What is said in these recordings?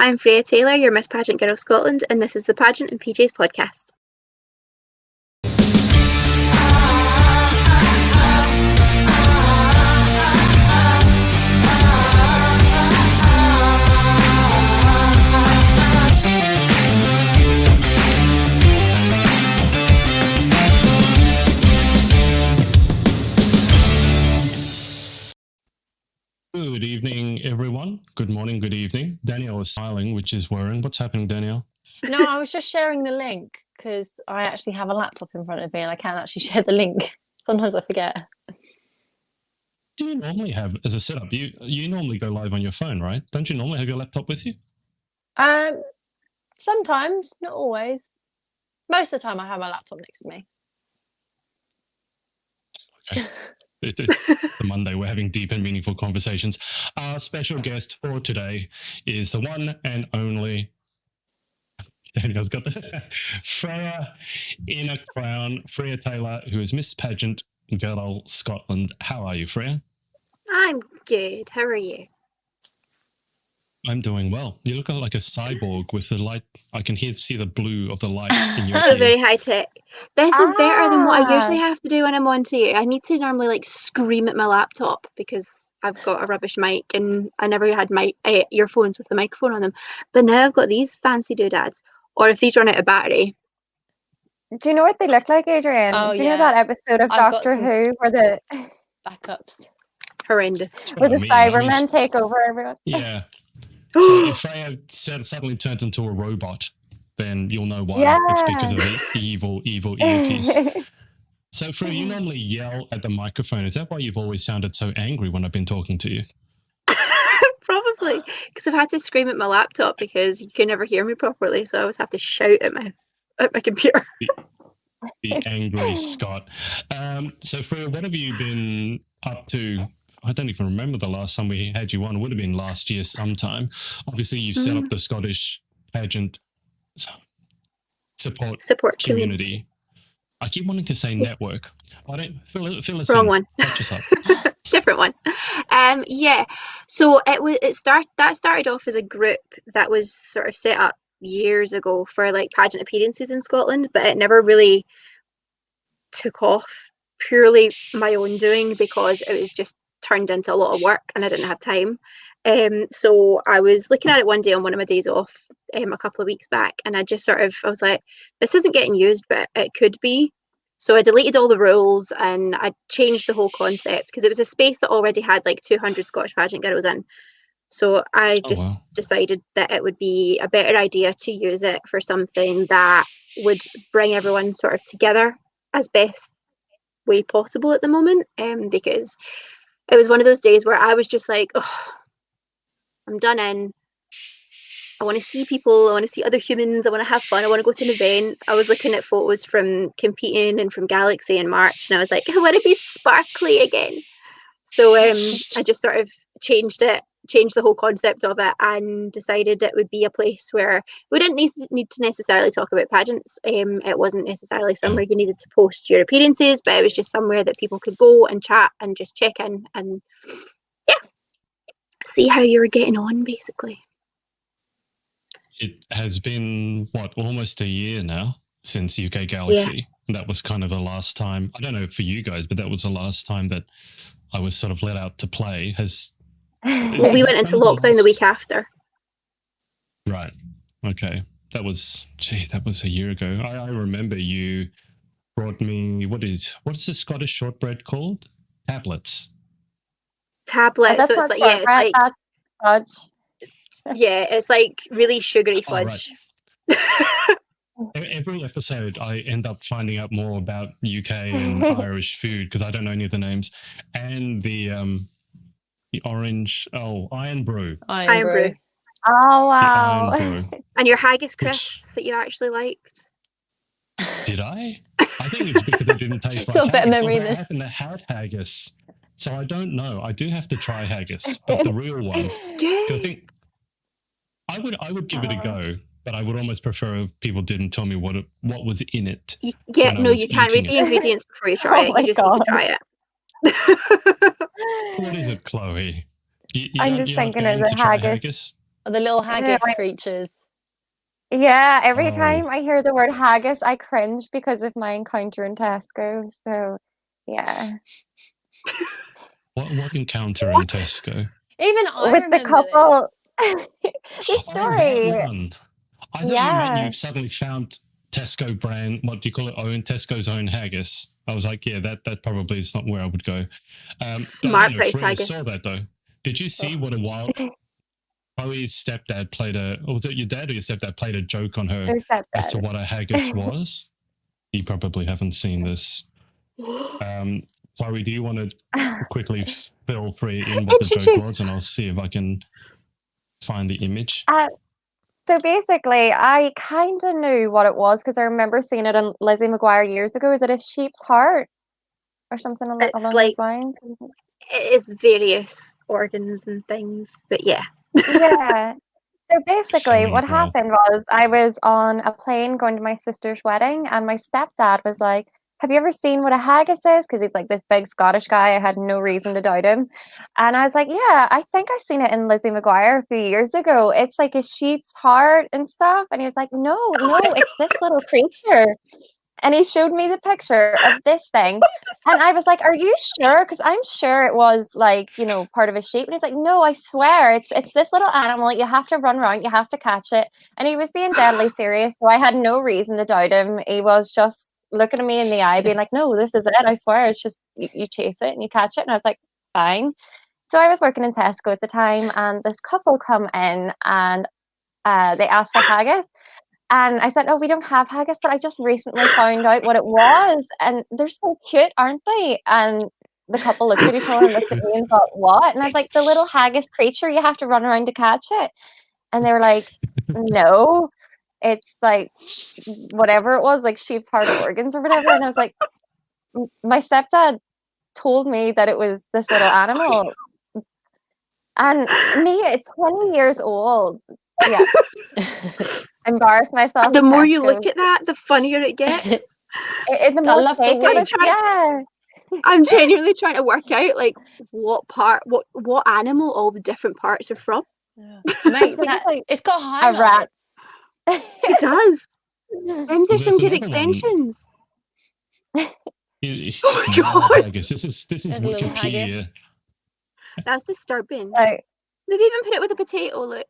I'm Freya Taylor, your Miss Pageant Girl Scotland, and this is the Pageant and PJs podcast. Good evening, everyone. Good morning, good evening. Danielle is smiling, which is worrying. What's happening, Danielle? No, I was just sharing the link because I actually have a laptop in front of me and I can't actually share the link. Sometimes I forget. Do you normally have, as a setup, you normally go live on your phone, right? Don't you normally have your laptop with you? Sometimes, not always. Most of the time I have my laptop next to me. Okay. It's the Monday. We're having deep and meaningful conversations. Our special guest for today is the one and only, Danielle's got the Freya in a crown, Freya Taylor, who is Miss Pageant Girl Scotland. How are you, Freya? I'm good. How are you? I'm doing well. You look like a cyborg with the light. I can see the blue of the light in your Oh, ear. very high tech. This is better than what I usually have to do when I'm on to you. I need to normally scream at my laptop because I've got a rubbish mic and I never had my earphones with the microphone on them. But now I've got these fancy doodads. Or if these run out of battery. Do you know what they look like, Adrian? Oh, Do you know that episode of Doctor Who where the backups? Horrendous. Where the Cybermen take over everyone? Yeah. So if Freya suddenly turns into a robot, then you'll know why. Yeah. It's because of the evil earpiece. So Freya, you normally yell at the microphone. Is that why you've always sounded so angry when I've been talking to you? Probably, because I've had to scream at my laptop because you can never hear me properly. So I always have to shout at my computer. The angry Scot. So Freya, what have you been up to? I don't even remember the last time we had you on. It would have been last year sometime. Obviously, you've set up the Scottish Pageant support community. I keep wanting to say network. I don't fill us Wrong in. one. Catch us up. Different one. Yeah. So that started off as a group that was sort of set up years ago for like pageant appearances in Scotland, but it never really took off. Purely my own doing because it was just turned into a lot of work and I didn't have time. So I was looking at it one day on one of my days off a couple of weeks back, and I was like, this isn't getting used, but it could be. So I deleted all the rules and I changed the whole concept because it was a space that already had like 200 Scottish pageant girls in. So I just decided that it would be a better idea to use it for something that would bring everyone sort of together as best way possible at the moment, because it was one of those days where I was just like, oh, I'm done in. I want to see people. I want to see other humans. I want to have fun. I want to go to an event. I was looking at photos from competing and from Galaxy in March, and I was like, I want to be sparkly again. So I just sort of changed the whole concept of it, and decided it would be a place where we didn't need to necessarily talk about pageants. It wasn't necessarily somewhere you needed to post your appearances, but it was just somewhere that people could go and chat and just check in and see how you were getting on, basically. It has been, almost a year now since UK Galaxy. Yeah. That was kind of the last time, I don't know for you guys, but that was the last time that I was sort of let out to play. Well, we went into lockdown the week after. Right. Okay. That was a year ago. I remember you brought me, what's the Scottish shortbread called? Tablets. So it's like, that's fudge. Yeah, it's like really sugary fudge. Oh, right. Every episode, I end up finding out more about UK and Irish food because I don't know any of the names. And the orange, Iron Brew. Iron Brew. Oh, wow. Iron Brew. And your haggis crisps that you actually liked. Did I? I think it's because it didn't taste like got a bit of memory I haven't had haggis. So I don't know. I do have to try haggis, but the real one. Good. I think I would give it a go, but I would almost prefer if people didn't tell me what was in it. You can't read the ingredients before you try it. You just need to try it. What is it, Chloe? I'm just thinking of the haggis. The little haggis like- creatures. Yeah, every Oh. time I hear the word haggis, I cringe because of my encounter in Tesco. So, yeah. What encounter in Tesco? Even I With the remember couple, this. the Oh, story. that one. I thought you meant Yeah. you suddenly found Tesco brand, what do you call it, Tesco's own haggis. I was like, yeah, that probably is not where I would go. Smart price Freya haggis. saw that though. Did you see what a wild Chloe's stepdad played or was it your dad or your stepdad played a joke on her as to what a haggis was? You probably haven't seen this. Chloe, do you want to quickly fill Freya in what the joke was, and I'll see if I can find the image. So basically, I kind of knew what it was because I remember seeing it on Lizzie McGuire years ago. Is it a sheep's heart or something along those lines? It is various organs and things, but yeah. Yeah. So basically, Selling what it well. happened was I was on a plane going to my sister's wedding, and my stepdad was like, "Have you ever seen what a haggis is?" Because he's like this big Scottish guy. I had no reason to doubt him. And I was like, "Yeah, I think I've seen it in Lizzie McGuire a few years ago. It's like a sheep's heart and stuff." And he was like, "No, it's this little creature." And he showed me the picture of this thing. And I was like, "Are you sure?" Because I'm sure it was like, part of a sheep. And he's like, "No, I swear, it's this little animal. You have to run around, you have to catch it." And he was being deadly serious. So I had no reason to doubt him. He was just looking at me in the eye, being like, "No, this is it. I swear, it's just you chase it and you catch it." And I was like, "Fine." So I was working in Tesco at the time, and this couple come in and they asked for haggis. And I said, "Oh, we don't have haggis, but I just recently found out what it was." And they're so cute, aren't they? And the couple looked at each other and looked at me and thought, "What?" And I was like, "The little haggis creature, you have to run around to catch it." And they were like, "No, it's like whatever it was, like sheep's heart organs or whatever." And I was like, "My stepdad told me that it was this little animal." And me at 20 years old, yeah. Embarrass myself. The more you look at that, the funnier it gets. I love the wig. Yeah. I'm genuinely trying to work out like what animal all the different parts are from. Yeah. Mate, it's got highlights. It does. There's some good extensions. Oh my God. Haggis. This is Wikipedia. That's disturbing. Like, they've even put it with a potato. Look.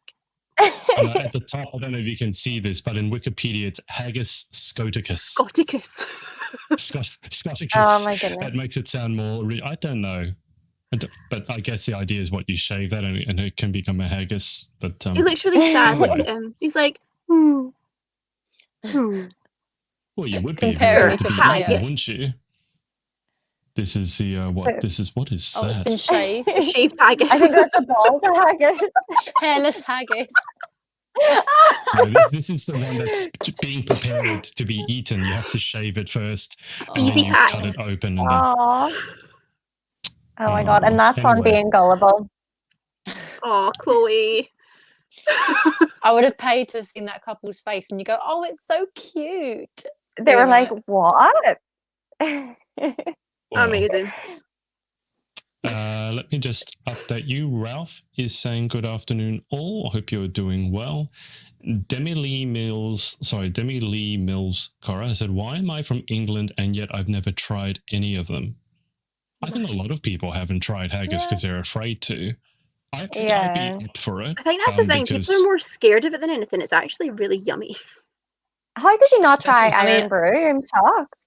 At the top, I don't know if you can see this, but in Wikipedia, it's Haggis scoticus. Scoticus. Oh my goodness. That makes it sound more. I don't know, but I guess the idea is what you shave that and it can become a haggis. But he looks really sad. Look at him. He's like, Well, you would comparing be to haggis, wouldn't you? This is the what? This is what is that? It's been shaved. Shaved haggis. I think that's a bald haggis. Hairless haggis. No, this is the one that's being prepared to be eaten. You have to shave it first, and then you cut it open. And oh my God! And that's on being gullible. Oh, Chloe. I would have paid to have seen that couple's face, and you go, "Oh, it's so cute." They were like, "What?" Amazing. Let me just update you. Ralph is saying good afternoon all. I hope you're doing well. Demi Lee Mills Cora said, "Why am I from England and yet I've never tried any of them?" I think a lot of people haven't tried haggis because they're afraid to. I'd be up for it. I think that's the thing. People are more scared of it than anything. It's actually really yummy. How could you not try Iron Brew? I'm shocked.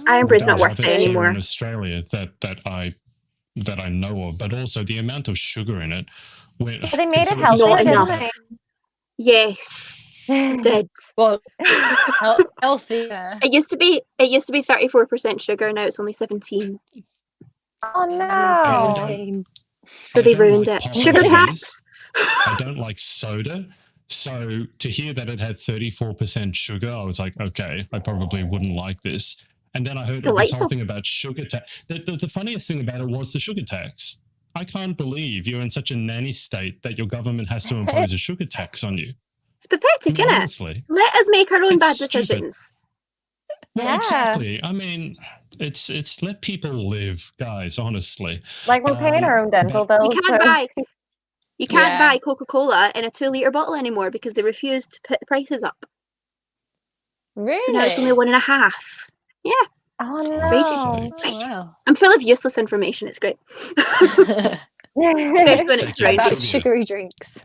Iron Brew's not worth it anymore in Australia that I know of, but also the amount of sugar in it. But they made it healthy, didn't they? Yes, it did. Well, healthy. It used to be 34% sugar. Now it's only 17. Oh no! 17. So they ruined it. Sugar tax. I don't like soda. So to hear that it had 34% sugar, I was like, okay, I probably wouldn't like this. And then I heard this whole thing about sugar tax. The funniest thing about it was the sugar tax. I can't believe you're in such a nanny state that your government has to impose a sugar tax on you. It's pathetic, isn't it? Honestly. Let us make our own bad decisions. Well, exactly. I mean, it's let people live, guys, honestly. Like we're paying our own dental bills. You can't buy You can't Yeah. buy Coca-Cola in a 2-litre bottle anymore because they refused to put the prices up. Really? So now it's only 1.5. Yeah. Oh Crazy. no. Oh, wow. I'm full of useless information. It's great. Especially when it's Thank you. brown About Trivia. sugary drinks.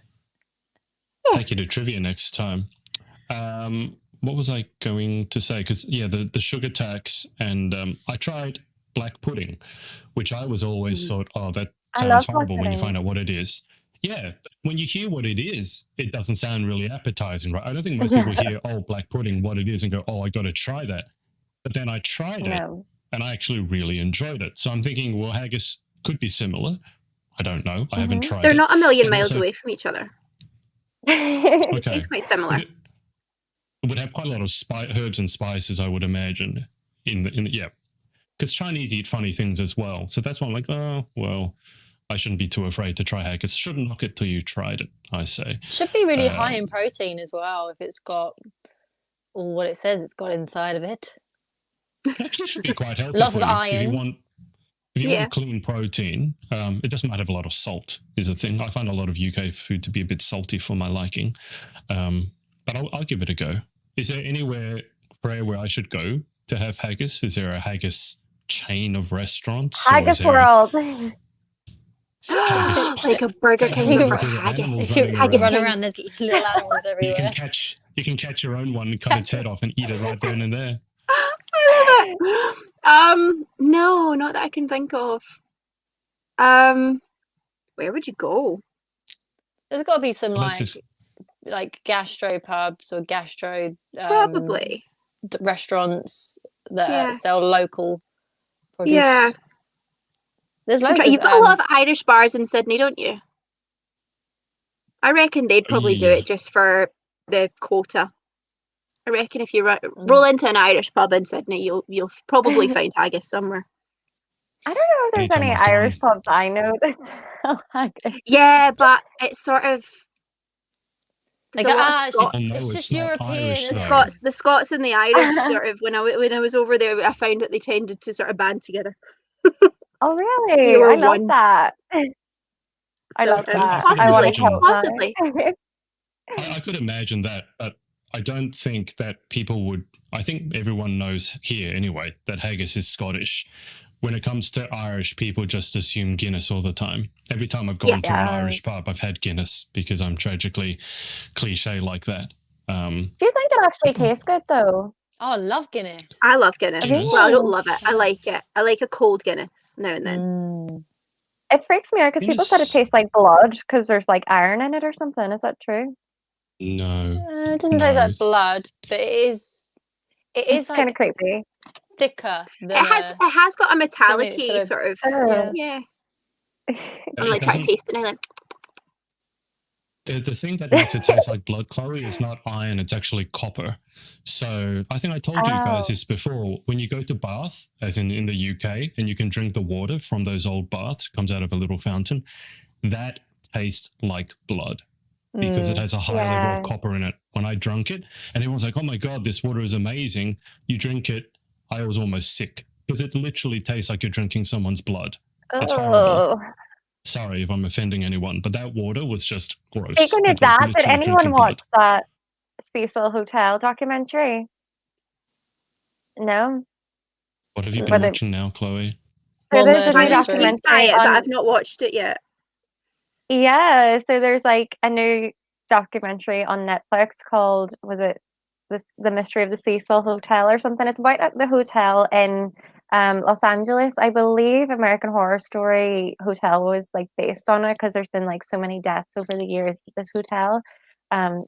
Take you to trivia next time. What was I going to say? Because the sugar tax, and I tried black pudding, which I was always thought, oh, that I sounds love black horrible when you pudding. find out what it is. Yeah, but when you hear what it is, it doesn't sound really appetizing, right? I don't think most people hear, oh, black pudding, what it is, and go, oh, I got to try that. But then I tried it, No. and I actually really enjoyed it. So I'm thinking, well, haggis could be similar. I don't know. I haven't tried They're it. not a million And miles also- away from each other. Okay. It's quite similar. It would have quite a lot of herbs and spices, I would imagine. Because Chinese eat funny things as well. So that's why I'm like, oh, well, I shouldn't be too afraid to try haggis. Shouldn't knock it till you tried it, I say. Should be really high in protein as well if it's got all what it says it's got inside of it. It actually should be quite healthy Lots for of you. iron. If you want clean protein, it doesn't have a lot of salt, is a thing. I find a lot of UK food to be a bit salty for my liking. But I'll give it a go. Is there anywhere, Freya, where I should go to have haggis? Is there a haggis chain of restaurants? Haggis World. Like a Burger King You for can- haggis. Haggis King. run around, there's little animals You everywhere. can catch your own one and cut its head off and eat it right then and there. I love it. No, not that I can think of. Where would you go? There's got to be some Well, that's like gastro pubs or gastro Probably. restaurants that Yeah. sell local produce. Yeah. There's loads of You've got a lot of Irish bars in Sydney, don't you? I reckon they'd probably do Yeah. it just for the quota. I reckon if you roll into an Irish pub in Sydney, you'll probably find haggis somewhere. I don't know if there's Anytime any I've gone. Irish pubs I know that sell haggis. Yeah, but it's sort of like, there's a lot of People Scots. know it's it's just not European, Irish, isn't though. it? The Scots and the Irish sort of when I was over there, I found that they tended to sort of band together. Oh really? They were I love one. that. I So, love that. could I want to imagine- help Possibly. I could imagine that, but I don't think that people would. I think everyone knows here anyway that haggis is Scottish. When it comes to Irish, people just assume Guinness all the time. Every time I've gone to an Yeah. Irish pub, I've had Guinness because I'm tragically cliche like that. Do you think it actually tastes good though? Oh, I love Guinness. I love Guinness. Guinness. Well, I don't love it. I like it. I like a cold Guinness now and then. Mm. It freaks me out because people said it Guinness- tastes like blood because there's like iron in it or something. Is that true? No. It doesn't taste No. like blood, but it is It's kind like of creepy. thicker than It has got a metallic sort of- sort of Oh. yeah. It I'm like trying doesn't- to taste it now. Like, The thing that makes it taste like blood, Chloe, is not iron, it's actually copper. So I think I told you guys Oh. this before. When you go to Bath, as in the UK, and you can drink the water from those old baths, comes out of a little fountain, that tastes like blood because it has a high level Yeah. of copper in it. When I drank it, and everyone's like, oh my God, this water is amazing. You drink it, I was almost sick because it literally tastes like you're drinking someone's blood. It's horrible. Oh. Sorry if I'm offending anyone, but that water was just gross. Speaking of It's like that, did literally anyone drinking blood. watch that Cecil Hotel documentary? No. What have you But been it- watching now, Chloe? So Well, there's a murder new mystery. intrigued by documentary it, but on I've not watched it yet. Yeah, so there's like a new documentary on Netflix called The Mystery of the Cecil Hotel or something. It's about the hotel in Los Angeles. I believe American Horror Story Hotel was like based on it because there's been like so many deaths over the years at this hotel.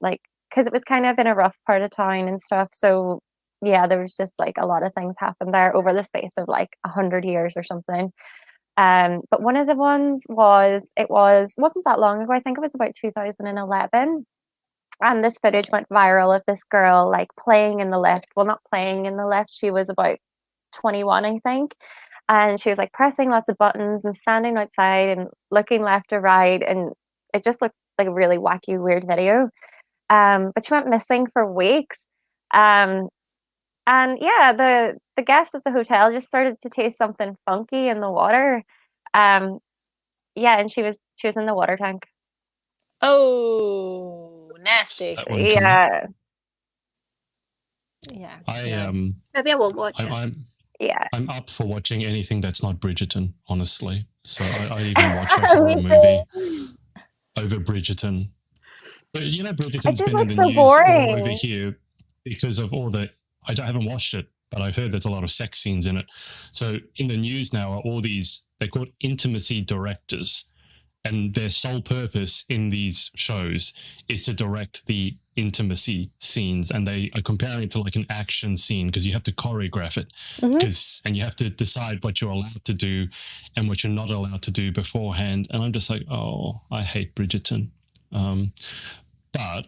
Like because it was kind of in a rough part of town and stuff. So yeah, there was just like a lot of things happened there over the space of like 100 years or something. But one of the ones wasn't that long ago. I think it was about 2011. And this footage went viral of this girl like playing in the lift. Well, not playing in the lift. She was about 21, I think. And she was like pressing lots of buttons and standing outside and looking left or right. And it just looked like a really wacky, weird video. But she went missing for weeks. And yeah, the guests at the hotel just started to taste something funky in the water. Yeah, and she was in the water tank. Oh, nasty. That one coming. Yeah. Maybe I won't watch it. I'm up for watching anything that's not Bridgerton, honestly. So I even watch a horror movie over Bridgerton. But you know, Bridgerton's been in the news all over here because of all the. I haven't watched it, but I've heard there's a lot of sex scenes in it. So in the news now are all these. They're called intimacy directors, and their sole purpose in these shows is to direct the intimacy scenes, and they are comparing it to like an action scene because you have to choreograph it and you have to decide what you're allowed to do and what you're not allowed to do beforehand. And I'm just like, oh, I hate Bridgerton. But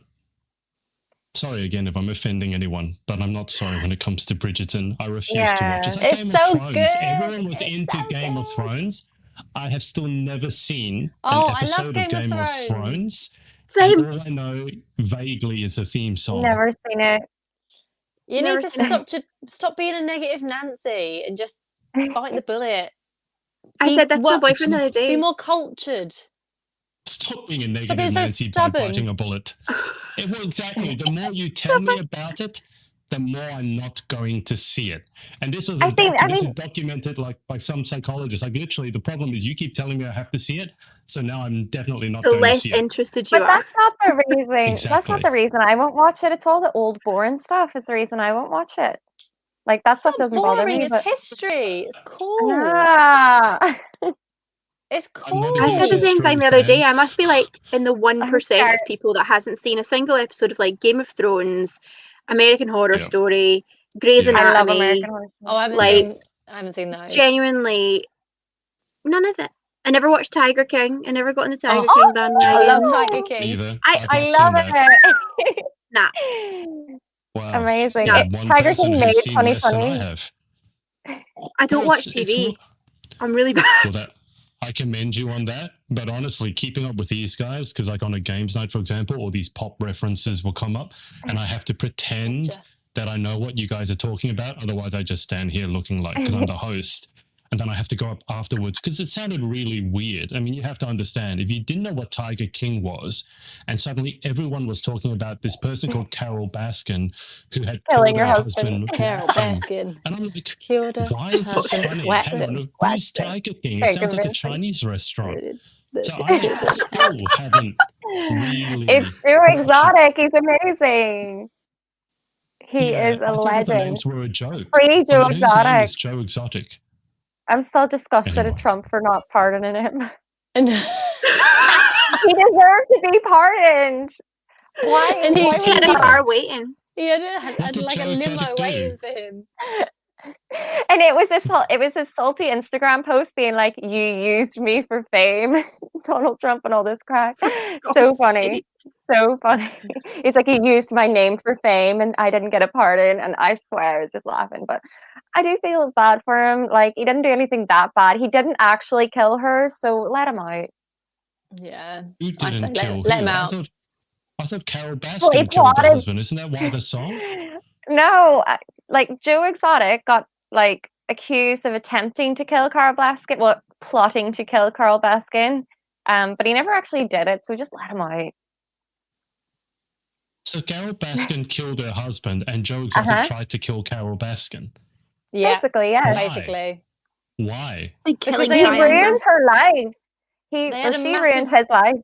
sorry again if I'm offending anyone, but I'm not sorry when it comes to Bridgerton. I refuse to watch it. It's like Game of Thrones. Good. Everyone was into Game of Thrones. I have still never seen an episode of Game of Thrones. Same. And all I know vaguely is a theme song. Never seen it. You need to stop being a negative Nancy and just bite the bullet. I said this to my boyfriend the other day. Be more cultured. Stop being a negative Nancy by biting a bullet. Well, exactly. The more you tell me about it, the more I'm not going to see it. And this was this is documented like by some psychologists. Like literally, the problem is you keep telling me I have to see it, so now I'm definitely not going to see it. The less interested you are. That's not the reason. Exactly. That's not the reason I won't watch it. It's all the old boring stuff is the reason I won't watch it. Like that stuff doesn't bother me. It's history. It's cool. It's cool. I said the same thing the other day. I must be like in the 1% of people that hasn't seen a single episode of like Game of Thrones, American Horror Story, Grey's Anatomy. I love American Horror Story. I haven't seen those. Genuinely, none of it. I never watched Tiger King. I never got in the Tiger King bandwagon. I love Tiger King. Either. I love it. Nah. Wow. Amazing. Tiger King made 2020. I don't watch TV. I'm really bad. Well, I commend you on that, but honestly, keeping up with these guys, because like on a games night, for example, all these pop references will come up, and I have to pretend that I know what you guys are talking about. Otherwise, I just stand here looking like, because I'm the host, and then I have to go up afterwards because it sounded really weird. I mean, you have to understand, if you didn't know what Tiger King was, and suddenly everyone was talking about this person called Carol Baskin who had killed her husband. Carol Baskin. And I'm like, why is this funny? Who's Tiger King? It sounds like a Chinese restaurant. So I still haven't really... It's Joe Exotic. He's amazing. He is a legend. The names were a joke. Free Joe Exotic. His name is Joe Exotic. I'm still disgusted at Trump for not pardoning him. He deserved to be pardoned. Why? And he had a car waiting. He had like a limo waiting for him. And it was this salty Instagram post being like, "You used me for fame," Donald Trump and all this crap. So funny. So funny. He's like, "You used my name for fame and I didn't get a pardon," and I swear I was just laughing. But I do feel bad for him. Like, he didn't do anything that bad. He didn't actually kill her, so let him out. Yeah. Who didn't kill let him out. I thought Carol Baskin killed her husband. Isn't that why the song? No, like Joe Exotic got like accused of attempting to kill Carol Baskin. Well, plotting to kill Carol Baskin. But he never actually did it, so just let him out. So Carol Baskin killed her husband, and Joe Exotic tried to kill Carol Baskin. Yeah, basically, yeah. Basically. Why? Because he ruined her life. She ruined his life.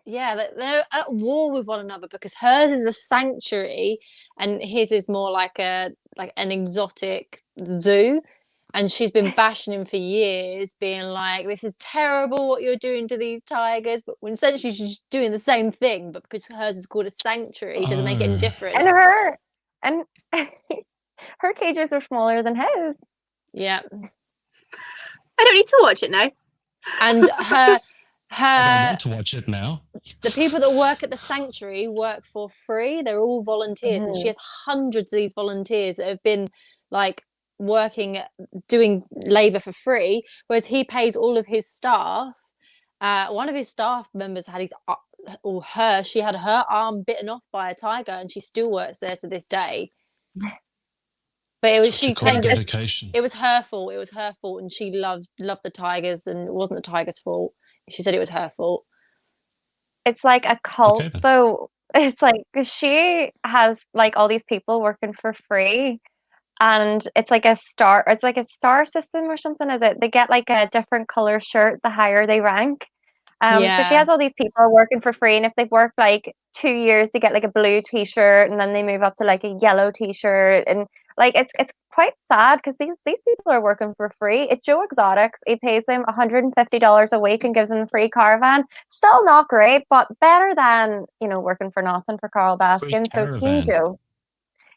Yeah, they're at war with one another because hers is a sanctuary and his is more like an exotic zoo. And she's been bashing him for years, being like, "This is terrible what you're doing to these tigers." But when essentially she's doing the same thing, but because hers is called a sanctuary, it doesn't make it any different. And her cages are smaller than his. Yeah. I don't need to watch it now. And I don't want to watch it now. The people that work at the sanctuary work for free. They're all volunteers, and she has hundreds of these volunteers that have been like doing labor for free, whereas he pays all of his staff. One of his staff members had she had her arm bitten off by a tiger, and she still works there to this day. But it was it was her fault. It was her fault, and she loved the tigers, and it wasn't the tigers' fault. She said it was her fault. It's like a cult, Okay then. though. It's like 'cause she has like all these people working for free, and it's like a star. It's like a star system or something. Is it? They get like a different color shirt the higher they rank. So she Yeah. has all these people working for free, and if they've worked like 2 years, they get like a blue t-shirt, and then they move up to like a yellow t-shirt, and like it's quite sad because these people are working for free. It's Joe Exotics. He pays them $150 a week and gives them a free caravan. Still not great, but better than working for nothing for Carl Free Baskin. So Team caravan. Joe.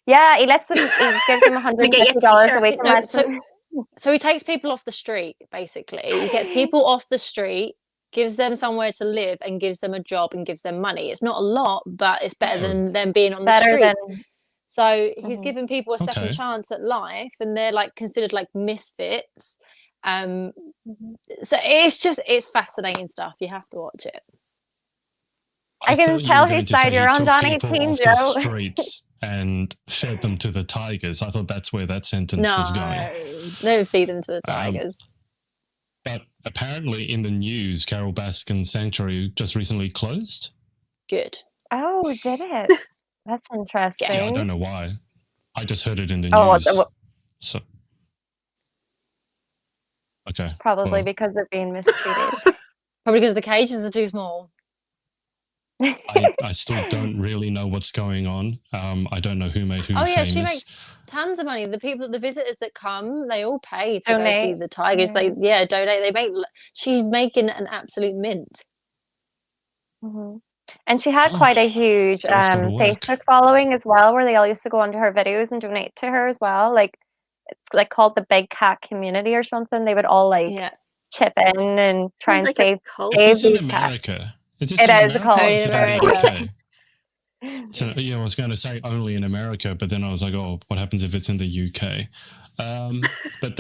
Yeah, he gives them They get you a $150 a t-shirt. week and No, lets them. so he takes people off the street, basically. He gets people off the street, gives them somewhere to live, and gives them a job and gives them money. It's not a lot, but it's better Oh, than them being on the Better than. streets. So he's Mhm. giving people a second okay. chance at life, and they're like considered like misfits. Mhm. So it's fascinating stuff. You have to watch it. I can thought you were tell going whose to side say you're he on, took Donnie. people Team off the Joe. streets and fed them to the tigers. I thought that's where that sentence No, was going. don't feed them to the Um, tigers. But apparently in the news, Carol Baskin's sanctuary just recently closed. Good. Oh, did it? That's Yeah, I interesting. don't know why. I just heard it in the Oh, news. So, okay. probably Well, because they're being mistreated. Probably because the cages are too small. I still don't really know what's going on. I don't know who made who Oh yeah, famous. she makes tons of money. The visitors that come, they all pay to go see Donate. the tigers. Yeah. They donate. They make. She's making an absolute mint. Mhm. And she had quite a huge Girls go to work. Facebook following as well, where they all used to go onto her videos and donate to her as well. Like it's like called the Big Cat Community or something. They would all like Yeah, chip in and try Sounds and like a save cult. Is save this in these cats. America? Is this It in is a America cult. or only is in it in the America. UK? So yeah, I was going to say only in America, but then I was like, oh, what happens if it's in the UK? But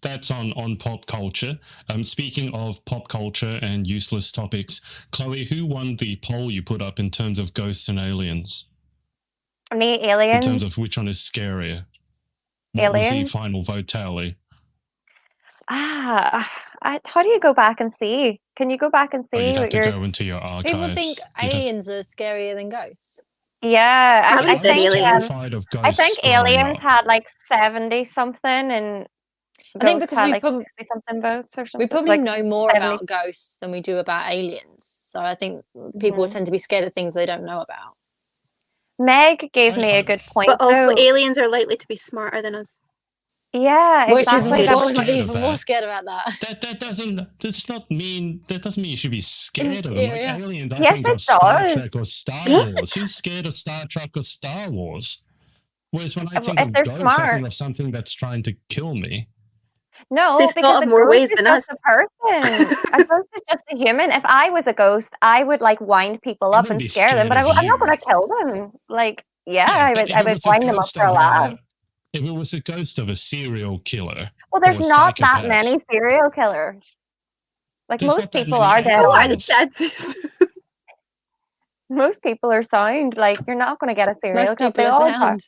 that's on pop culture. Speaking of pop culture and useless topics, Chloe, who won the poll you put up in terms of ghosts and aliens? Me, In aliens. terms of which one is scarier? What was the Aliens. final vote tally? How do you go back and see? Can you go back and Oh, see you'd have what to your? go into your archives. People think You'd have to- aliens are scarier than ghosts. Yeah, Probably I said think aliens. terrified of I ghosts think growing aliens up. had like 70 something, and I think ghosts because had we like probably 60 something votes or we something. probably Like know more 70. about ghosts than we do about aliens. So I think people Mhm. tend to be scared of things they don't know about. Meg gave me a I- good point But also, though. aliens are likely to be smarter than us. Yeah, Which is exactly. I'm That not was I'm scared of even more that. scared about that. That doesn't mean you should be scared of them. Like theory, yeah. aliens, I Yes, think it of Star does. Trek or Star Wars. Who's scared of Star Trek or Star Wars? Whereas when I think If of they're ghosts, I smart. think of something that's trying to kill me. No, They've because thought a of more ghost ways is than just us. a person. A ghost is just a human. If I was a ghost, I would like wind people I up wouldn't and be scare them, scared but of I'm not you. going to kill them. Like, yeah, I but would if I it would was a wind them up ghost for a of laugh. if it was a ghost of a serial killer Well, there's or a not that psychopath, many serial killers. Like there's most not that people many are dead What are on. the aliens. chances? Most people are sound. Like you're not going to get a serial Most killer. people They are all are. sound.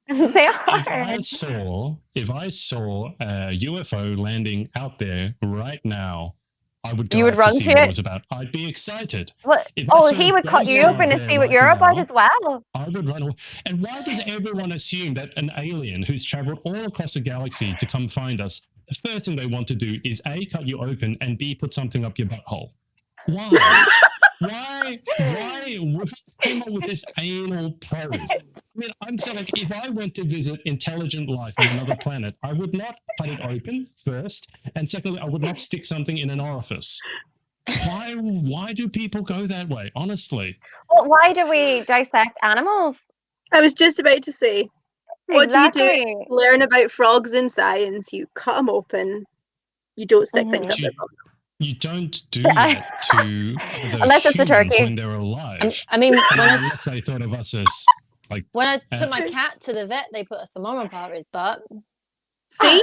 They If are. I saw a UFO landing out there right now, I would go You would out run to see to what it? it was about. I'd be excited. What? If I Oh, saw he a would cut ghost you out open and there see what right you're about now, as well. I would run away. And why does everyone assume that an alien who's traveled all across the galaxy to come find us, the first thing they want to do is A, cut you open, and B, put something up your butthole? Why? Why came up with this anal probe? I mean, I'm saying, like, if I went to visit intelligent life on another planet, I would not cut it open first, and secondly, I would not stick something in an orifice. Why do people go that way? Honestly, Well, why do we dissect animals? I was just about to say, what do you do? Exactly. Learn about frogs in science. You cut them open. You don't stick things Mhm. up their bum. you don't do that to other Unless it's a humans turkey. when they're alive. I mean, Unless they thought of us as like. when I took my cat to the vet, they put a thermometer up his butt. See?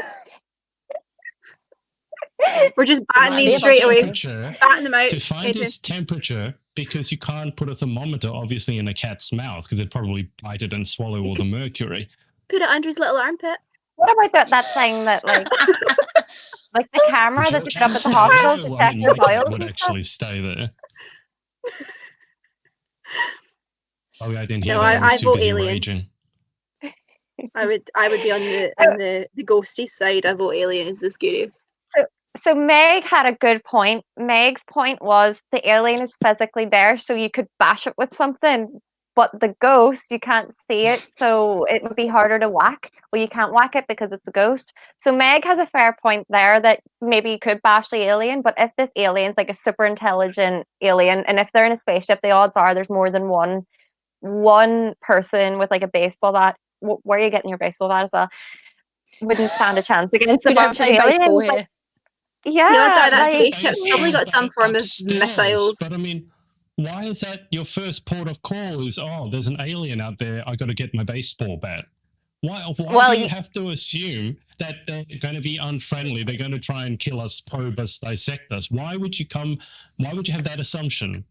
We're just batting Might be these a straight away. temperature, Batting them out. to find Adrian. its temperature, because you can't put a thermometer obviously in a cat's mouth because it'd probably bite it and swallow all the mercury. Put it under his little armpit. What about that thing that like the camera Would that your they put up cat at the stay hospital there? to I check mean, your my cat bowels would and stuff? actually stay there. Oh, I didn't hear No, that. I was I too vote busy alien. raging. I would be on the ghosty side. I vote alien is the scariest. So Meg had a good point. Meg's point was the alien is physically there, so you could bash it with something, but the ghost, you can't see it, so it would be harder to whack. Well, you can't whack it because it's a ghost. So Meg has a fair point there that maybe you could bash the alien, but if this alien's like a super intelligent alien, and if they're in a spaceship, the odds are there's more than one person with like a baseball bat. Where are you getting your baseball bat as well? Wouldn't stand a chance against a We don't bunch of play baseball aliens. here. Yeah, The odds are that like spaceship's probably got some form of Upstairs, missiles. But I mean, why is that your first port of call? Is there's an alien out there. I got to get my baseball bat. Why do you have to assume that they're going to be unfriendly? They're going to try and kill us, probe us, dissect us. Why would you have that assumption?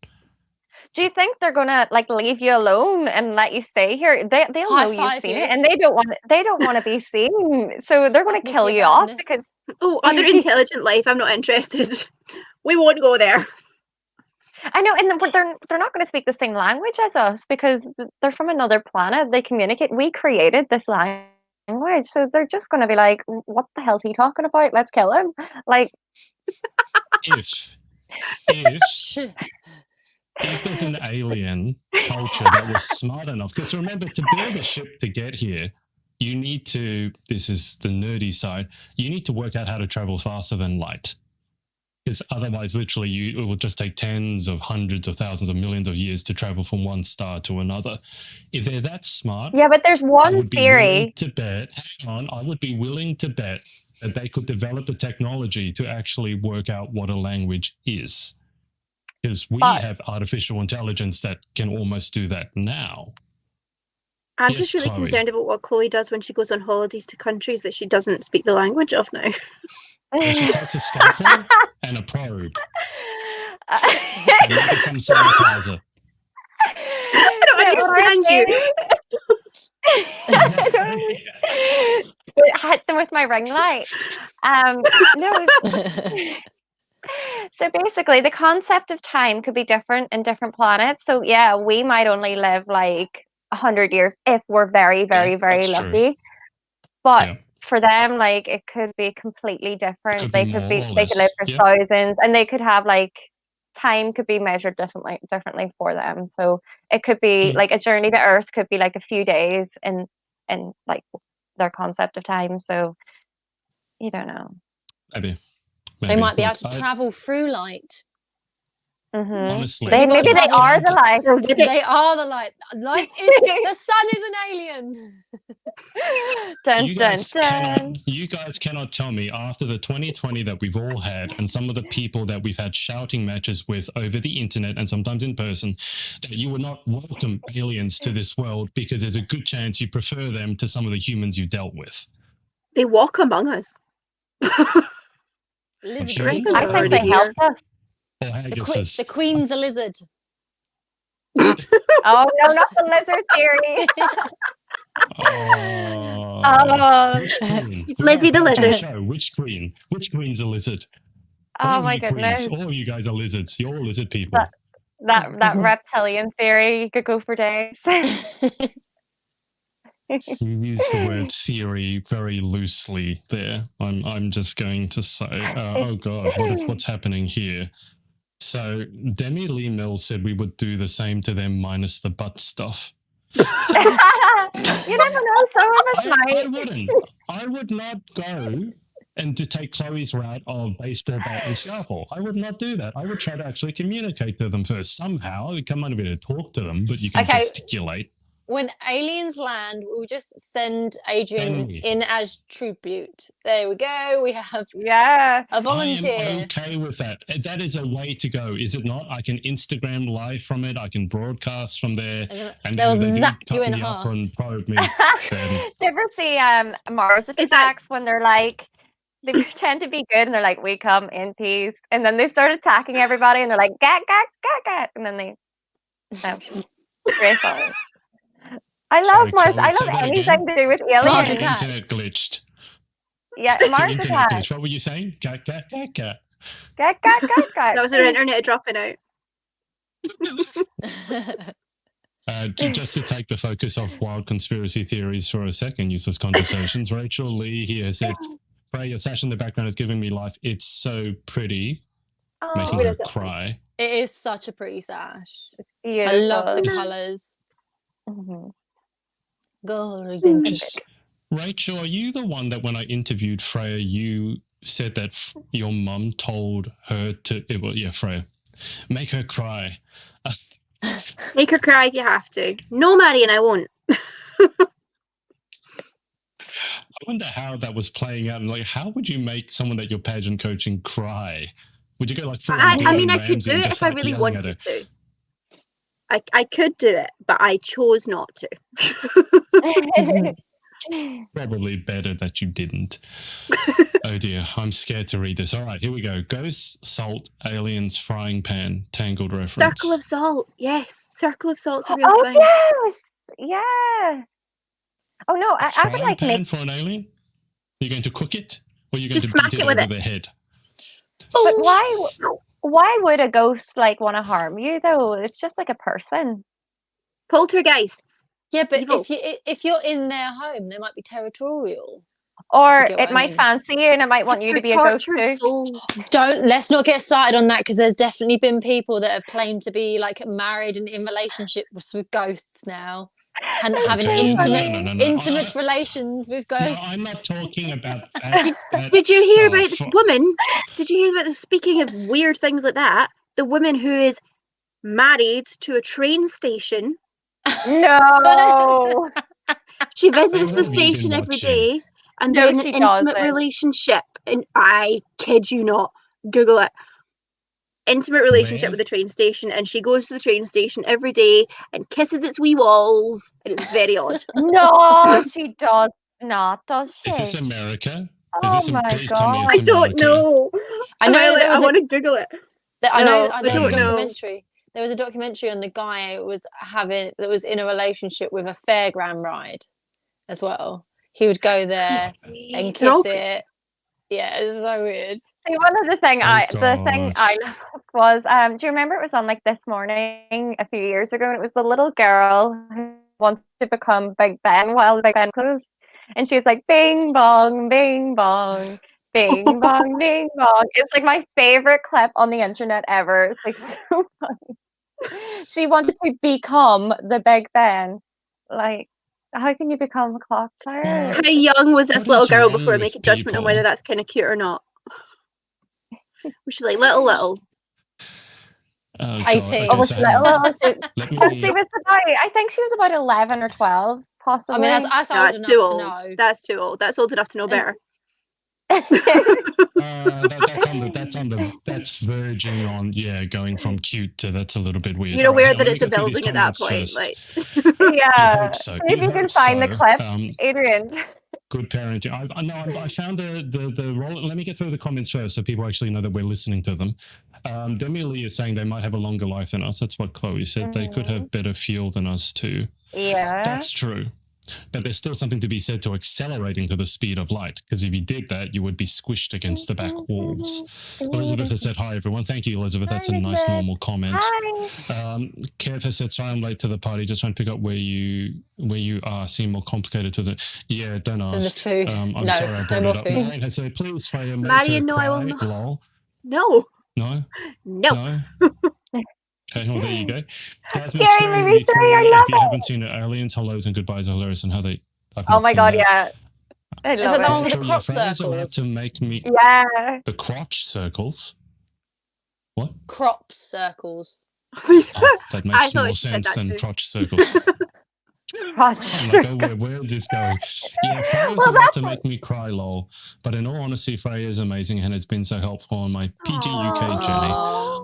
do you think they're gonna like leave you alone and let you stay here? They'll know you've High-five seen you. it, and they don't want to be seen, so they're gonna Stab me kill for you your off badness. because Oh, other intelligent life, I'm not interested. We won't go there. I know, and they're not going to speak the same language as us because they're from another planet. They communicate. We created this language, so they're just going to be like, "What the hell's he talking about? Let's kill him!" Like, if there's an alien culture that was smart enough, because remember, to build a ship to get here, you need to, this is the nerdy side, you need to work out how to travel faster than light. Because otherwise, literally, it will just take tens of hundreds of thousands of millions of years to travel from one star to another. If they're that smart, yeah, but there's I one would be theory. willing to bet, I would be willing to bet that they could develop the technology to actually work out what a language is. Because we have artificial intelligence that can almost do that now. I'm Yes, just really Chloe. concerned about what Chloe does when she goes on holidays to countries that she doesn't speak the language of now. Well, she takes a scalpel and a probe and maybe some sanitizer. I don't understand you. I don't understand. Hit them with my ring light. No. So basically, the concept of time could be different in different planets. So yeah, we might only live like 100 years if we're very, very, very that's lucky. true. But Yeah. for them, like it could be completely different. They could live for Yeah. thousands, and they could have like time could be measured differently for them. So it could be like a journey to Earth could be like a few days in like their concept of time. So you don't know. Maybe. They might be able Look, to travel through light. Honestly, Maybe they are the light. They are the light. Light is the sun is an alien. Dun, you guys cannot tell me after the 2020 that we've all had and some of the people that we've had shouting matches with over the internet and sometimes in person that you would not welcome aliens to this world because there's a good chance you prefer them to some of the humans you dealt with. They walk among us. Lizard I think they help us. The queen's a lizard. Oh no, not the lizard theory. Which queen? Lizzie the lizard. Which queen? Which queen's a lizard? Oh my goodness! All you guys are lizards. You're all lizard people. That reptilian theory, you could go for days. You use the word theory very loosely there. I'm just going to say, oh God, what's happening here? So Demi Lee Mills said we would do the same to them minus the butt stuff. You never know. Some of us might. I would not go and to take Chloe's route of baseball bat and scalpel. I would not do that. I would try to actually communicate to them first. Somehow, you come under to talk to them, but you can gesticulate. When aliens land, we'll just send Adrian in as tribute. There we go. We have a volunteer. I am okay with that. That is a way to go, is it not? I can Instagram live from it. I can broadcast from there. And they'll then zap cut you in me half. up and probe me. Do you ever see Mars Attacks when they're like, they pretend to be good and they're like, we come in peace. And then they start attacking everybody and they're like, gat, gat, gat, gat. And then they... Great song. I love Mars. I love anything to do with aliens. The internet glitched. Yeah, Mars Attacks. What were you saying? Cat, cat, cat, cat. Cat, cat, cat, cat. That was our internet dropping out. Just to take the focus off wild conspiracy theories for a second, useless conversations. Rachel Lee here said, Freya, your sash in the background is giving me life. It's so pretty, making her cry. It is such a pretty sash. It's beautiful. I love the colours. Mm-hmm. Golden. Rachel, are you the one that when I interviewed Freya, you said that your mum told her to, Freya, make her cry. Make her cry if you have to. No, Marion, I won't. I wonder how that was playing out, and like, how would you make someone that you're pageant coaching cry? Would you go like? I could do it if I really wanted to. I could do it, but I chose not to. Probably better that you didn't. Oh dear, I'm scared to read this. All right, here we go. Ghost, salt, aliens, frying pan, tangled reference. Circle of salt, yes. Circle of salt's a real thing. Yes, yeah. Oh no, I would like pan for an alien. Are you going to cook it, or are you going just to smack beat it it with over the head? But why would a ghost like want to harm you though? It's just like a person. Poltergeists. Yeah, but Evil. if you're in their home, they might be territorial. Or it might fancy you and it might want you to be a ghost too. Let's not get started on that, because there's definitely been people that have claimed to be like married and in relationships with ghosts now, and having intimate relations with ghosts. No, I'm not talking about that. Did you hear about the woman? Did you hear about speaking of weird things like that? The woman who is married to a train station. No. She visits the station every day. And they're in an intimate relationship, and I kid you not, Google it. Intimate relationship with the train station, and she goes to the train station every day and kisses its wee walls, and it's very odd. No, she does not, does she? Is this America? Oh my God. I don't know. I know. I want to Google it. I know there was a documentary. There was a documentary on the guy that was in a relationship with a fairground ride as well. He would go there and kiss it. Yeah, it's so weird. See, one of the thing I loved was, do you remember it was on like This Morning a few years ago, and it was the little girl who wanted to become Big Ben while Big Ben closed, and she was like, bing bong, bing bong, bing bong, bing bong. It's like my favorite clip on the internet ever. It's like so funny. She wanted to become the Big Ben, like. How can you become a clock tower? How young was this little girl before I make a judgment on whether that's kind of cute or not? Was she like little? 18. She was about, I think she was about 11 or 12, possibly. I mean, that's old enough to know. That's too old. That's old enough to know better. That's verging on going from cute to that's a little bit weird. You're aware that it's a building at that point, like yeah. If you can find the clip, Adrian. Good parenting. I found the roll. Let me get through the comments first, so people actually know that we're listening to them. Demi Lee is saying they might have a longer life than us. That's what Chloe said. They could have better fuel than us too. Yeah, that's true. But there's still something to be said to accelerating to the speed of light, because if you did that, you would be squished against the back walls. Elizabeth has said, hi, everyone. Thank you, Elizabeth. That's a nice, normal comment. Hi. Kev has said, sorry, I'm late to the party. Just trying to pick up where you are. Seem more complicated to the... Yeah, don't ask. The food. I'm sorry I brought it up. Marion has said, please, Freya, make Marion, her no, cry. I will not. Lol. No. No? No. Okay, well, there you go. Scary movie 3, I love if you haven't seen it, Aliens, Hellos, and Goodbyes are hilarious, and how they... Oh my God, yeah. I love it. The one with the crop circles? Allowed to make me... Yeah. The crotch circles? What? Crop circles. That makes more sense than crotch circles. Where is this going? Yeah, Freya's about to make me cry, lol. But in all honesty, Freya is amazing and has been so helpful on my PG UK journey.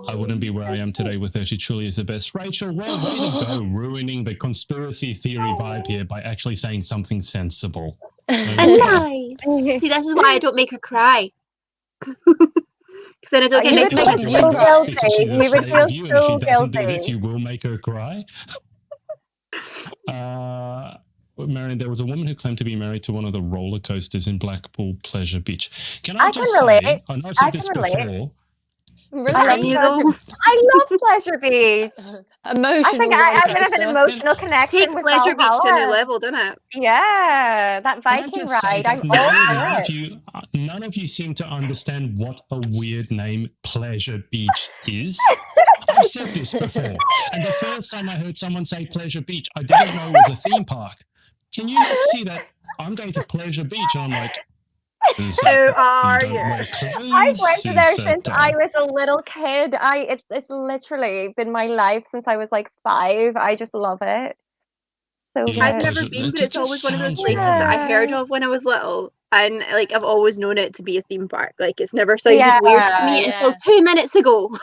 I wouldn't be where I am today with her. She truly is the best. Rachel, way to go, ruining the conspiracy theory vibe here by actually saying something sensible. Nice. See, this is why I don't make her cry. Because then I don't get next to you guilty. We would feel so guilty. This, you will make her cry. Marion, there was a woman who claimed to be married to one of the roller coasters in Blackpool Pleasure Beach. I can relate. I know I've said this before. Relax. Can you though? I love Pleasure Beach. Emotional. I think I'm gonna have an emotional connection Takes with Pleasure Beach to a new Valhalla. level, doesn't it? Yeah, that Can I Viking just say ride. that I'm all for none it. of you, none of you seem to understand what a weird name Pleasure Beach is. I've said this before, and the first time I heard someone say Pleasure Beach, I didn't know it was a theme park. Can you not see that I'm going to Pleasure Beach, and I'm like, is Who that are you don't you? wear clothes? I've went to there Is since that, I was a little kid. It's literally been my life since I was like 5. I just love it. So you love I've good. never Pleasure? been, but It it's just always one of those sounds places that I wrong. heard of when I was little, and like I've always known it to be a theme park. Like it's never sounded Yeah, weird to me yeah. until 2 minutes ago,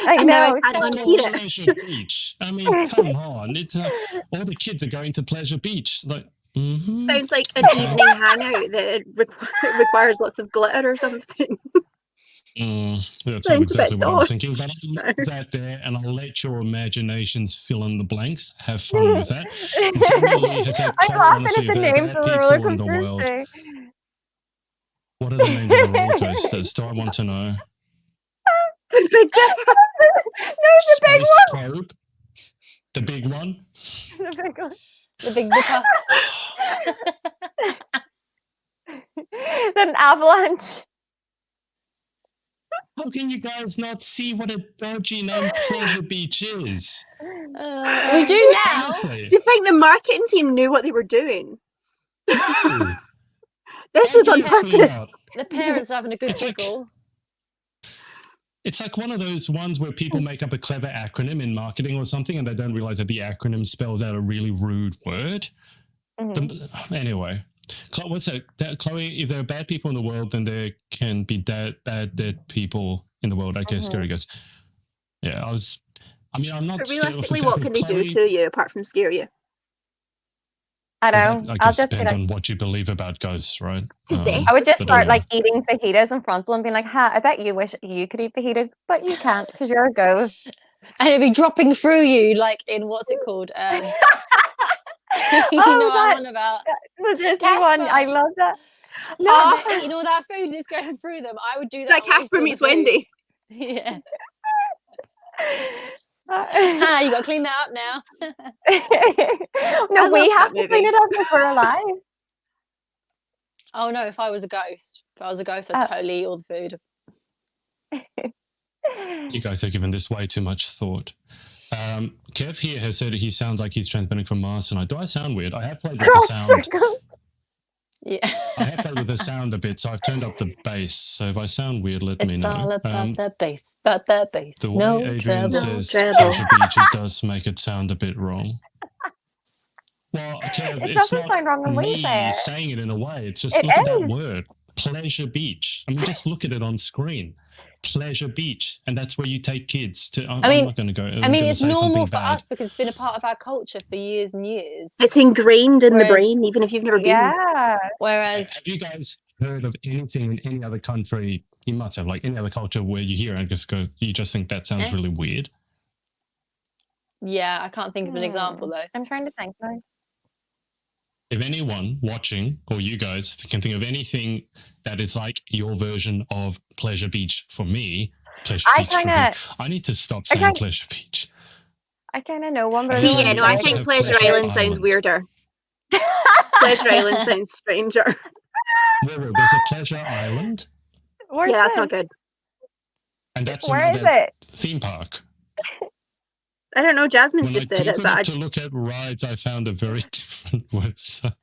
I and now I know. can't It's unhear called it. Pleasure Beach. I mean, come on. It's all the kids are going to Pleasure Beach. Like, Sounds like an evening hangout that it requires lots of glitter or something. That's not Sounds a exactly bit what I was dodgy. thinking, but I'll No. leave that there and I'll let your imaginations fill in the blanks. Have fun with that. Danielle Lee has said, I'm quite laughing honestly, at if the there are names bad of the roller people in the coasters world, today. what are the names of the roller coasters? Do I want to know? The Big Dipper. No, the big Space one. Probe? The big one? The big one. The Big Dipper. Then an avalanche. How can you guys not see what a dodgy name Pleasure Beach is? We do now. Honestly. Do you think the marketing team knew what they were doing? No. This was on Obviously purpose. not. The parents are having a good It's like- giggle. It's like one of those ones where people make up a clever acronym in marketing or something and they don't realize that the acronym spells out a really rude word. Anyway, what's that? Chloe, if there are bad people in the world, then there can be bad dead people in the world. I guess Gary goes, yeah, I'm not But scared. realistically, For what example, can they do Chloe, to you apart from scare you? I well, know. that, I I'll guess just be depends like, on what you believe about ghosts, right? Possessed. I would just but start anyway. like eating fajitas in front of them, being like, "Ha! I bet you wish you could eat fajitas, but you can't because you're a ghost." And it'd be dropping through you like in what's it called? You know Oh, what I'm on about. the Disney Casper. one. I love that. No, Oh. they're eating all that food and it's going through them. I would do It's that. like and waste Casper all the meets food. Wendy. Yeah. Ha! You got to clean that up now. No, I we love have that to clean movie. it up if we're alive. Oh no! If I was a ghost, I'd totally eat all the food. You guys are giving this way too much thought. Kev here has said he sounds like he's transmitting from Mars tonight. Do I sound weird? I have played with the sound. Yeah. I have played with the sound a bit, so I've turned up the bass. So if I sound weird, let me It's know. all about that bass, about that bass. The way No Adrian trouble. says treble. Pleasure Beach, it does make it sound a bit wrong. Well, Kev, It it's doesn't not sound wrong when we me say it. saying it in a way. It's just It look at that is. word, Pleasure Beach. I mean, just look at it on screen. Pleasure Beach, and that's where you take kids to. I'm not going to go. I mean, it's normal for us because it's been a part of our culture for years and years. It's ingrained in the brain, even if you've never been. Yeah. Whereas, have you guys heard of anything in any other country? You must have, like any other culture where you hear it and just go, you just think that sounds really weird. Yeah, I can't think of an example though. I'm trying to think now. If anyone watching or you guys can think of anything that is like your version of Pleasure Beach for me, Pleasure Beach for me, I need to stop saying Pleasure Beach. I kind of know one, but See, yeah, no, I think Pleasure Island sounds weirder. Pleasure Island sounds stranger. There's a Pleasure Island. Where's that's not good. And that's Where is another it? theme park. I don't know. Jasmine's When just I said it, googled but it to look at rides, I found a very different website.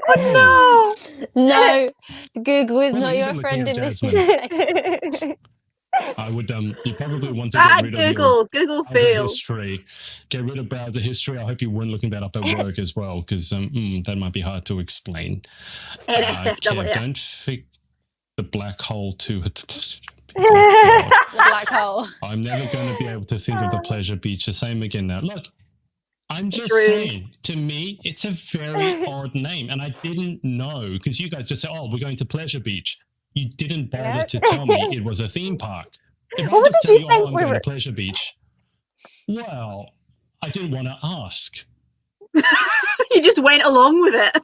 Oh no! No, Google is Well, not you've your been friend looking in at this. Jasmine. I would. You probably want to get rid of your Google browser fail. history. Get rid of browser history. I hope you weren't looking that up at work as well, because that might be hard to explain. NSFW. Don't think the black hole too. The black hole. I'm never going to be able to think of the Pleasure Beach the same again now. Look, I'm just saying, to me, it's a very odd name. And I didn't know, because you guys just said, oh, we're going to Pleasure Beach. You didn't bother to tell me it was a theme park. If I just tell you, oh, I'm going to Pleasure Beach, well, I didn't want to ask. You just went along with it.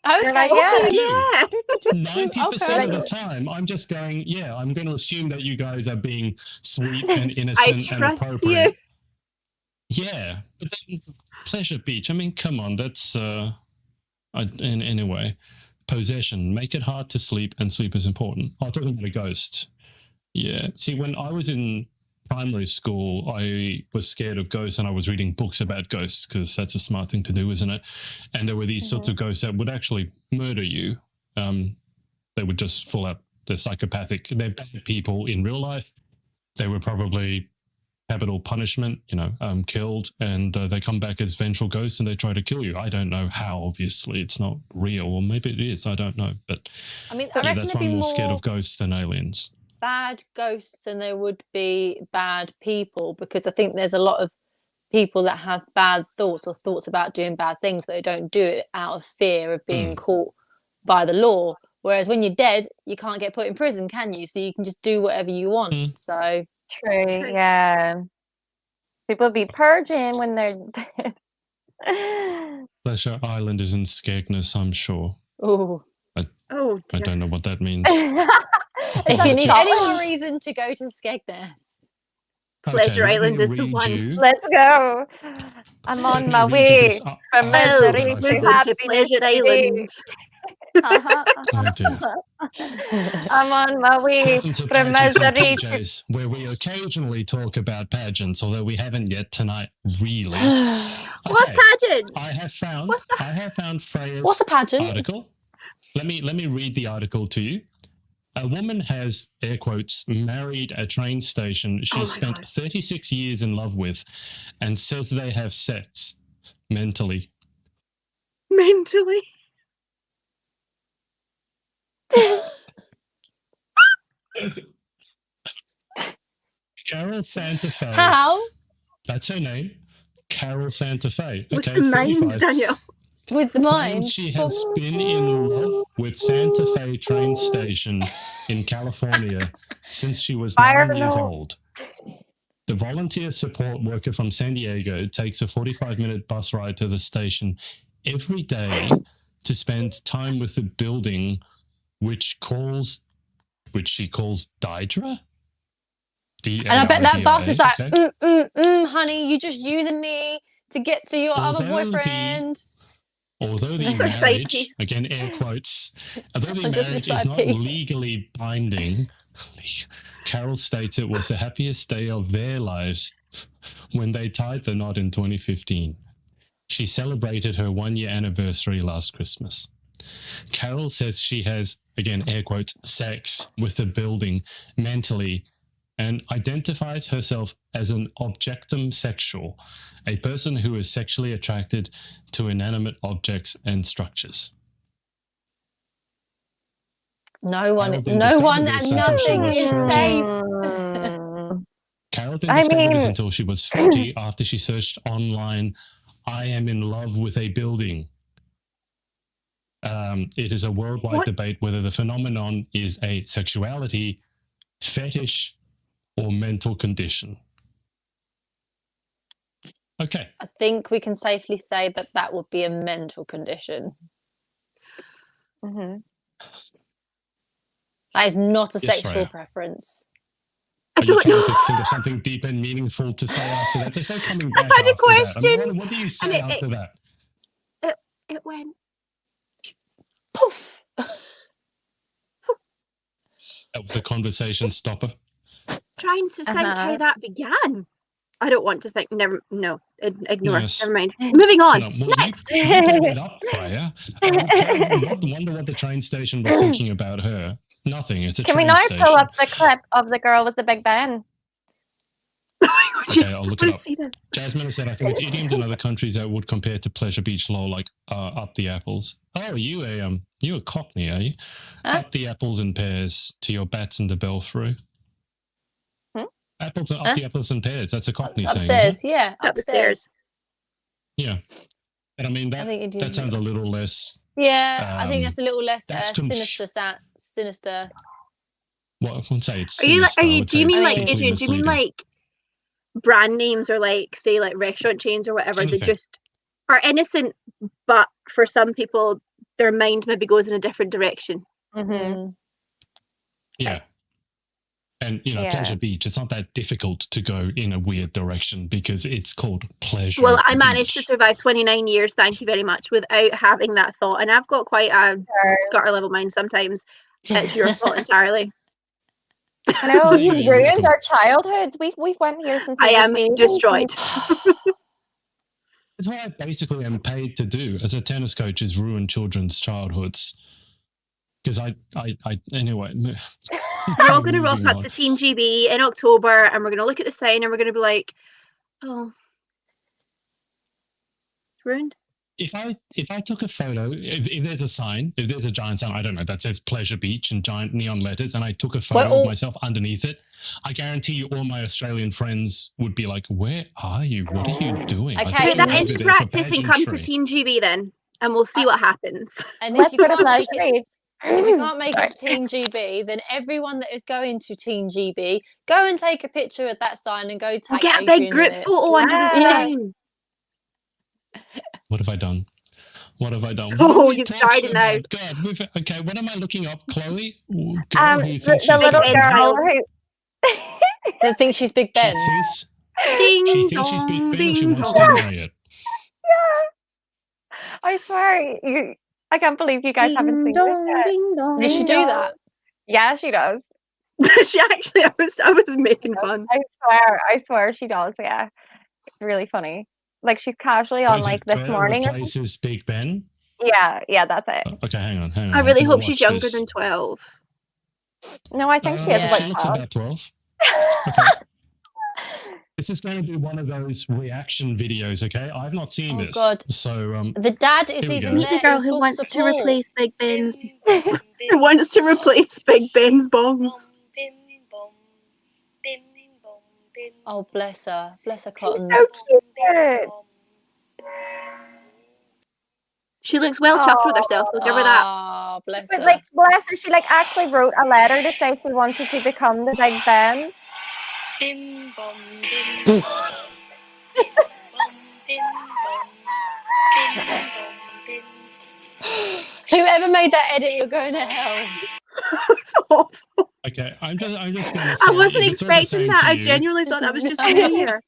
Okay. like, yeah. Yeah. 90% of the Okay. time, I'm just going, yeah, I'm going to assume that you guys are being sweet and I innocent and trust appropriate. you. Yeah, but then Pleasure Beach, I mean, come on, that's, anyway, possession, make it hard to sleep, and sleep is important. Oh, talking about a ghost. Yeah, see, when I was in primary school, I was scared of ghosts and I was reading books about ghosts because that's a smart thing to do, isn't it? And there were these sorts of ghosts that would actually murder you. They would just full out, they're psychopathic. They're bad people in real life. They were probably capital punishment, killed, and they come back as vengeful ghosts and they try to kill you. I don't know how, obviously. It's not real, or maybe it is. I don't know. But I mean, yeah, I reckon that's there'd why be I'm more scared more of ghosts than aliens. bad ghosts than there would be bad people, because I think there's a lot of people that have bad thoughts or thoughts about doing bad things, but they don't do it out of fear of being caught by the law. Whereas when you're dead, you can't get put in prison, can you? So you can just do whatever you want. So True, yeah. People be purging when they're dead. Pleasure Island is in Skegness, I'm sure. oh, Oh, I dear. don't know what that means. if you need any more reason to go to Skegness, Pleasure let me Island is the read one. you- Let's go. I'm let on me my read you way this from article Oh, that misery I we're to found. going to happiness. Pleasure Island. Oh dear. I'm on my way Welcome to from Pageants and misery to PJs, where we occasionally talk about pageants, although we haven't yet tonight, really. What's Okay, pageant? I have found What's that? I have found Freya's what's a pageant? article. Let me read the article to you. A woman has, air quotes, married a train station she Oh my spent God. 36 years in love with and says they have sex mentally. Mentally. Carol Santa Fe. How? That's her name. Carol Santa Fe. With Okay, the mind, 35. Danielle. With the mind? Claims she has been in love with Santa Fe train station in California since she was 9 years old. The volunteer support worker from San Diego takes a 45-minute bus ride to the station every day to spend time with the building, which she calls Didra. And I bet that bus is like, okay. Honey, you're just using me to get to your other boyfriend. Although the That's our side marriage, piece. again air quotes, although the I'm just marriage your is side not piece. legally binding, Carol states it was the happiest day of their lives when they tied the knot in 2015. She celebrated her 1-year anniversary last Christmas. Carol says she has, again air quotes, sex with the building mentally, and identifies herself as an objectum sexual, a person who is sexually attracted to inanimate objects and structures. No one Carol didn't and discover this until she nothing was is 40. safe. Carol didn't discover this until she was 40 after she searched online, I am in love with a building. It is a worldwide debate whether the phenomenon is a sexuality, fetish, or mental condition. Okay. I think we can safely say that that would be a mental condition. Mm-hmm. That is not a Yes, sexual Freya. preference. I Are you don't trying know. to think of something deep and meaningful to say after that? There's no coming back had a after that. I mean, question, what do you say and after that? It went. Poof. That was a conversation stopper. Trying to think how that began. I don't want to think. Never. No. Ignore. Yes. Never mind. Moving on. No, well, Next. you brought it up, Freya. Wonder what the train station was thinking about her. Nothing. It's a Can we train now station. pull up the clip of the girl with the big Ben? Okay, I'll look it up. See that. Jasmine has said, I think it's idioms in other countries that would compare to Pleasure Beach law, like up the apples. Oh, you a Cockney, are you? Huh? Up the apples and pears to your bats and the belfry. Apples and up the apples and pears. That's a Cockney saying. Upstairs, Isn't it? yeah. It's upstairs. Yeah. And I mean, that sounds a little less. Yeah, I think that's a little less that's sinister. Well, I wouldn't say it's Are you? sinister. Are I you? would Do say you it's mean like deeply Adrian? Do you mean misleading. like brand names or like say like restaurant chains or whatever? Anything. That just are innocent, but for some people, their mind maybe goes in a different direction. Mm-hmm. Yeah. And, Pleasure Beach, it's not that difficult to go in a weird direction because it's called Pleasure Well, I managed to Beach. survive 29 years, thank you very much, without having that thought. And I've got quite a gutter level mind sometimes. It's your fault entirely. I know, Yeah, you've you're ruined welcome. our childhoods. We've went here since we I were am babies. destroyed. It's what I basically am paid to do as a tennis coach, is ruin children's childhoods. Because anyway. We're all going to rock moving up on. to Team GB in October, and we're going to look at the sign, and we're going to be like, "Oh, it's ruined." If I took a photo, if there's a sign, if there's a giant sign, I don't know, that says Pleasure Beach in giant neon letters, and I took a photo of myself underneath it, I guarantee you all my Australian friends would be like, "Where are you? What are you doing?" Okay, Put that you into practice and come to Team GB then, and we'll see what happens. And Let's if you go to can't make Pleasure it, Beach. if you can't make Sorry. it to Team GB, then everyone that is going to Team GB, go and take a picture of that sign and go tag We'll get a Adrian big group in it. photo under the Yeah. sign. What have I done? What have I done? Oh, What are we you've talking started now. about? God, okay, what am I looking up? Chloe? Girl who thinks The she's little Big Ben Ben. girl child. who They think she's Big Ben. Ding She dong, thinks she's Big Ben, or she ding wants dong. to marry it. I swear, I can't believe you guys haven't Ding seen this dong, yet. ding dong. Does she do that? Yeah, she does. She actually, I was making fun. I swear she does, yeah. It's really funny. Like, she's casually on, Wait, like, so this Freya morning. replaces Big Ben? Yeah, that's it. Okay, hang on. I really I'm hope gonna she's watch younger this. than 12. No, I think she is Yeah. about She looks 12. about 12. Okay. This is going to be one of those reaction videos, okay? I've not seen Oh, this. God. So, The dad is Here we even go. Meet the there girl in who full wants to support. replace Big Ben's who wants to replace Big Ben's bongs. Oh, bless her. Bless her She's cottons. so cute. She looks well chuffed with herself. We'll give her that. Oh, bless But, her. like, bless her, she, like, actually wrote a letter to say she wanted to become the Big Ben. Bim bom bim bom. Bim bom bim bom. Bim bom bim. Whoever made that edit, you're going to hell. It's awful. okay, I'm just going to say, I wasn't if it's sort of the expecting same that. to I you, genuinely thought that was just weird.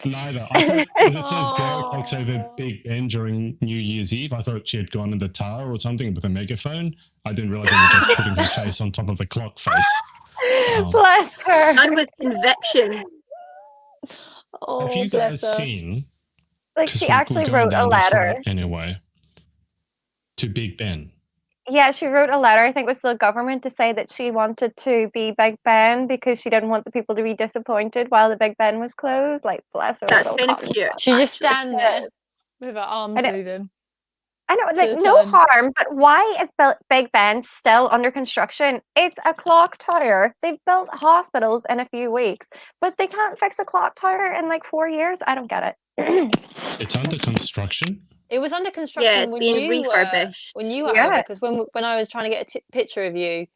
neither. I thought if it says girl takes over Big Ben during New Year's Eve, I thought she had gone in the tower or something with a megaphone. I didn't realize they were just putting her face on top of a clock face. Bless her. Done with conviction. Oh, Have you bless guys her. seen? Like, 'cause she we're actually going wrote a down this letter. route anyway. To Big Ben. Yeah, she wrote a letter, I think it was to the government, to say that she wanted to be Big Ben because she didn't want the people to be disappointed while the Big Ben was closed. Like, bless her. That's little kind of cotton. cute. She just actually. stand there with her arms I know. moving. I know, To like, the no time. harm, but why is Big Ben still under construction? It's a clock tower. They've built hospitals in a few weeks, but they can't fix a clock tower in like 4 years. I don't get it. It's under construction. It was under construction Yeah, it's when being you refurbished. were Yeah. over, because when I was trying to get a picture of you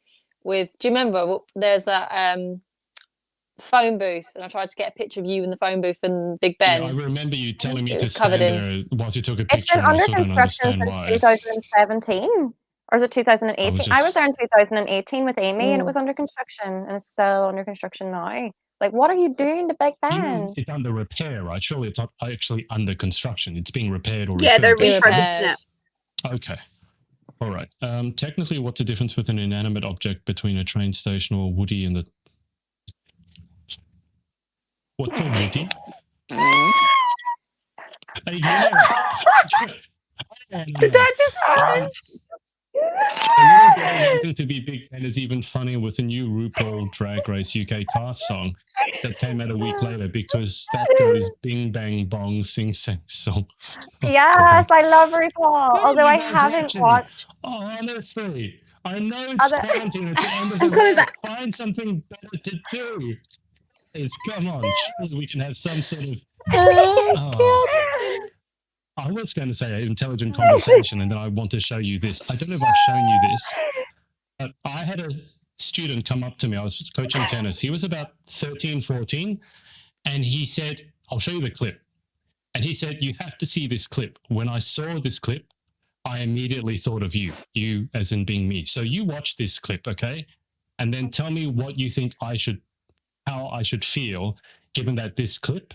with, do you remember? There's that phone booth, and I tried to get a picture of you in the phone booth and Big Ben. Yeah, I remember you telling me It to was covered stand in- there whilst you took a It's picture, been and I under still don't construction understand since why. 2017. Or is it 2018? I was there in 2018 with Amy, and it was under construction, and it's still under construction now. Like, what are you doing to Big You mean Ben? it's under repair, right? Surely it's not actually under construction. It's being repaired or Yeah, they're refurbished. refurbishing repaired. it. Okay. All right. Technically, what's the difference with an inanimate object between a train station or Woody and the... What's a Woody? Hey, Did that just happen? A little girl wanting to be Big Ben is even funnier with the new RuPaul Drag Race UK cast song that came out a week later, because that goes Bing Bang Bong Sing Sing song. Yes, I love RuPaul. What are Although you I guys haven't watching? watched. Honestly, I know it's Other- quarantine at the end of the I'm coming week. back. Find something better to do. Come on, surely we can have some sort of... Oh, I was going to say an intelligent conversation, and then I want to show you this. I don't know if I've shown you this, but I had a student come up to me. I was coaching tennis. He was about 13, 14, and he said, I'll show you the clip. And he said, you have to see this clip. When I saw this clip, I immediately thought of you as in being me. So you watch this clip, okay? And then tell me what you think how I should feel, given that this clip,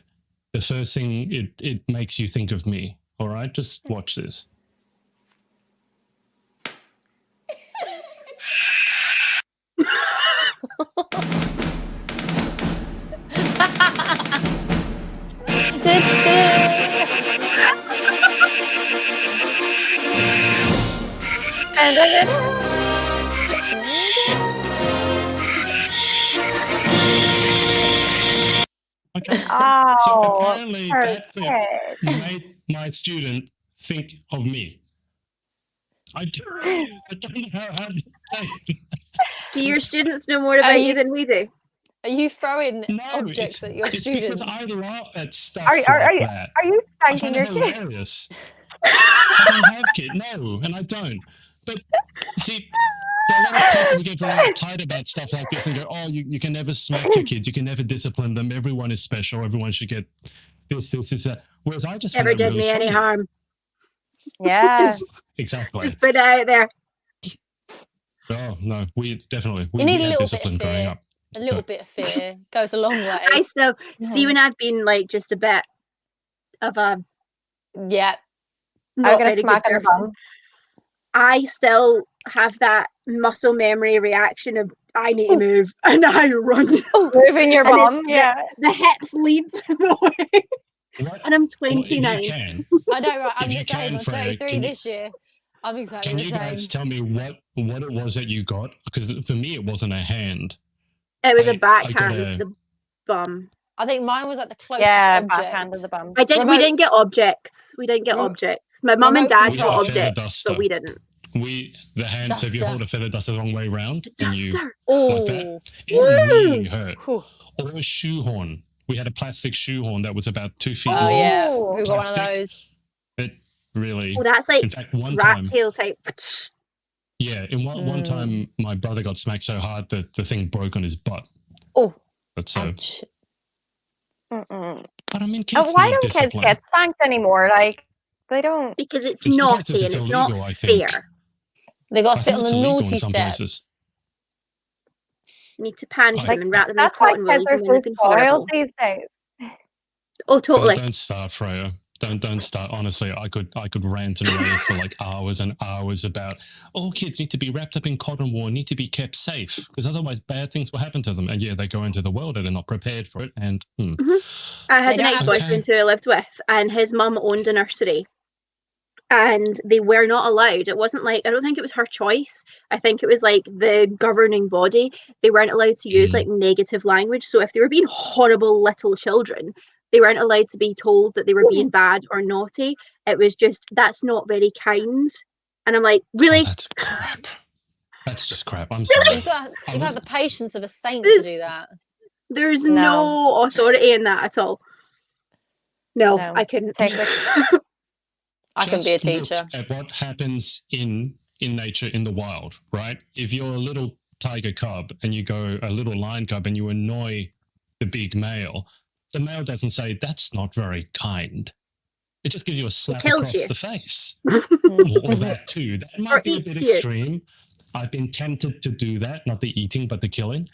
the first thing it makes you think of me. All right, just watch this. Okay. So apparently that clip made my student think of me. I don't know how to say. Do your students know more about you than we do? Are you throwing No, objects at your it's students? because I laugh at stuff Are that. you I spanking find your it kid? hilarious. I don't have kids, no, and I don't. But see, there are a lot of people who get very uptight about stuff like this and go, "Oh, you can never smack your kids. You can never discipline them. Everyone is special. Everyone should get this, that." Whereas I just Never find did really me any funny. harm. Yeah. Exactly. Just put it out there. Oh no, we You had need a little bit discipline of growing fear. up. A little bit of fear goes a long way. I still see when I've been like just a bit of a Yeah. not I'm gonna very good smack in the person. bum. I still have that muscle memory reaction of I need to move and I run. Moving your And it's bum, yeah. The hips leads the way. What? And I'm Well, if 29. you can, I know, right? I'm If the you same. can, I'm Freya, 33 can you- this year. I'm exactly can the you same. guys tell me what it was that you got? Because for me, it wasn't a hand. It was I a backhand got to the bum. I think mine was like the closest Yeah, object. backhand of the bum. We Remote- didn't get objects. We didn't get Rem- objects. My mum and remote dad We got got a control. feather objects, duster. but we didn't. The hands, if you Duster. hold a feather duster the wrong way around, and you Duster. like that, Oh, it really hurt. Whew. Or a shoehorn. We had a plastic shoehorn that was about 2 feet Oh long. yeah, Oh. who got one of Plastic. those? It really. Oh, that's like In fact, one rat time, tail type. yeah, in one time, my brother got smacked so hard that the thing broke on his butt. Oh, But so, ouch. but I mean, kids Why need don't kids discipline. get spanked anymore? Like, they don't. Because it's It depends naughty if and it's it's illegal, not I think. fair. They got I to sit think on it's the illegal naughty in some step. places. You need to punish Like- them and wrap them in That's why cotton wool, kids are even when so they've been spoiled horrible. these days. Oh, totally. Don't start, Freya. Don't start. Honestly, I could rant and rave for like hours and hours about all kids need to be wrapped up in cotton wool, need to be kept safe, because otherwise bad things will happen to them. And yeah, they go into the world and they're not prepared for it. And I had They an don't have- ex-boyfriend who I lived with, and his mum owned a nursery. And they were not allowed. It wasn't like, I don't think it was her choice. I think it was like the governing body. They weren't allowed to use like negative language. So if they were being horrible little children, they weren't allowed to be told that they were being bad or naughty. It was just, that's not very kind. And I'm like, really? oh, that's crap. That's just crap. I'm sorry. You've got to have the patience of a saint to This- do that. There's No. no authority in that at all. No, No. I couldn't. Take the I can be a Just look teacher. at what happens in nature, in the wild, right? If you're a little tiger cub and you go a little lion cub and you annoy the big male, the male doesn't say, "That's not very kind." It just gives you a slap kills across you. the face. Mm. Or that too. That Or might be a bit eats you. extreme. I've been tempted to do that, not the eating, but the killing.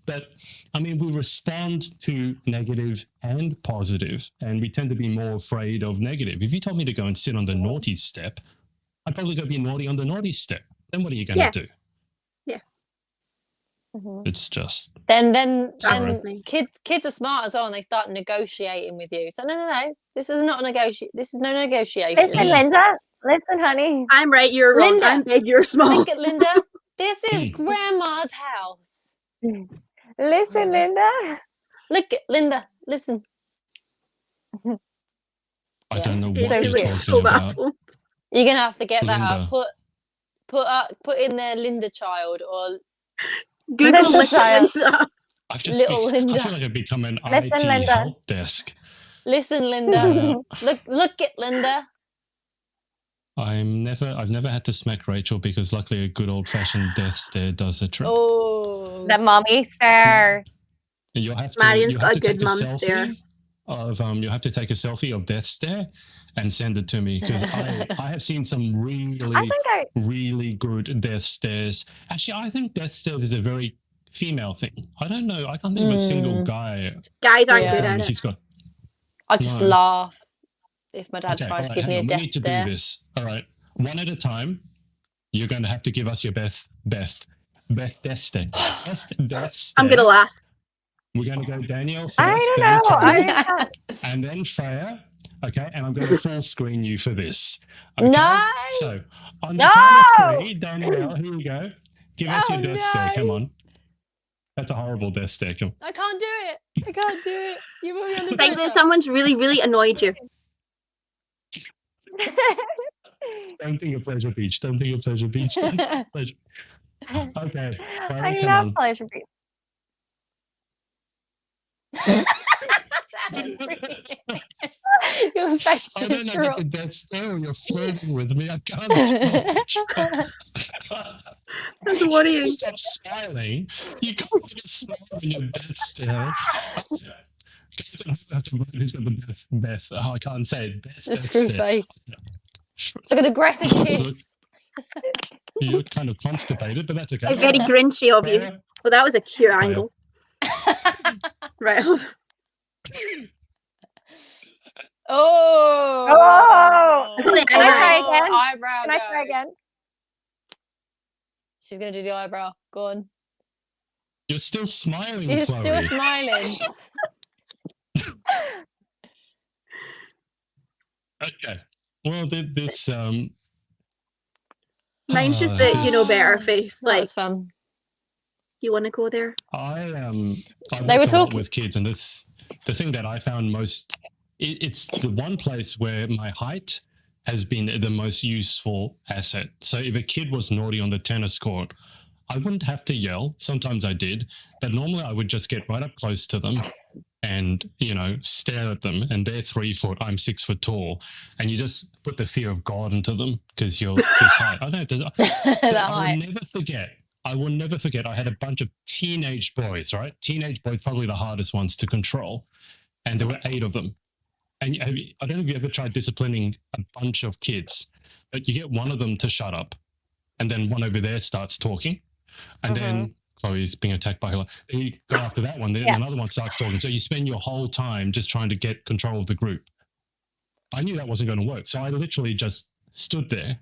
But I mean, we respond to negative and positive, and we tend to be more afraid of negative. If you told me to go and sit on the naughty step, I'd probably go be naughty on the naughty step. Then what are you going to Yeah. do? It's just Then Sorry. kids are smart as well, and they start negotiating with you. So no, this is not a negotiation. This is no negotiation. Listen, Linda. Listen, honey. I'm right, you're wrong. Linda. I'm big, you're small. Look at Linda. This is Grandma's house. Listen, Linda. Look at Linda. Listen. I don't know It what you're really talking is so about. baffled. You're gonna have to get that Linda. up. Put in there Linda child or Google Linda Little child. Linda. I've just Little I Linda. feel like I've become an Listen, IT Linda. help desk. listen, Linda. Uh, Look at Linda. I've never had to smack Rachel because luckily a good old fashioned death stare does the trick. Oh, The mommy stare. You'll have to, Marion's you got have a to take good a mum selfie. stare. of you have to take a selfie of death stare and send it to me, because I have seen some really good death stares. Actually, I think death stares is a very female thing. I don't know. I can't think of a single guy. Guys aren't good Yeah. at it. He's got. I just No. laugh if my dad Okay, tries all to right, give me hang a on. We death need to stare. do this. All right, one at a time. You're going to have to give us your Beth death stare. Death stare. I'm gonna laugh. We're going to go Danielle first, I don't then know. Chloe, I and then Freya. Okay, and I'm going to full screen you for this. Okay? No! So on the No! count of 3, Danielle, here you go. Give us your Oh, death stare. no. Come on. That's a horrible death stare. Come I can't do it. I can't do it. You put me under Think that pressure. someone's really annoyed you. on. Don't think of Pleasure Beach. Don't think of Pleasure Beach. Don't think of Pleasure. Okay, Chloe, I come love on. Pleasure Beach. Your face I just don't know if it's a dropped. death stare or you're flirting with me. I can't tell. That's worrying. Stop smiling. You can't just smile when you're death stare. Guys, I have to vote who's got the best. Oh, I can't say it. Best The death screw stare. face. It's like an aggressive kiss. You're kind of constipated, but that's okay. Very grinchy of you. Freya, Well, that was a cute Freya. angle. Right. hold on. Oh. Can I try again? Eyebrow Can I try go. again? She's going to do the eyebrow. Go on. You're still smiling, You're Chloe. still smiling. Okay. Well, this Mine's just the you know better face. That Like, was fun. you want to go there? I They worked were a lot talking- with kids, and the thing that I found most, it's the one place where my height has been the most useful asset. So if a kid was naughty on the tennis court, I wouldn't have to yell. Sometimes I did, but normally I would just get right up close to them and, stare at them. And they're 3 foot, I'm 6 foot tall. And you just put the fear of God into them because you're this height. I don't know. That I height. will never forget. I had a bunch of teenage boys, right? Teenage boys, probably the hardest ones to control. And there were 8 of them. And I don't know if you ever tried disciplining a bunch of kids, but you get one of them to shut up. And then one over there starts talking. And then Chloe's being attacked by her. Then you go after that one. Then another one starts talking. So you spend your whole time just trying to get control of the group. I knew that wasn't going to work. So I literally just stood there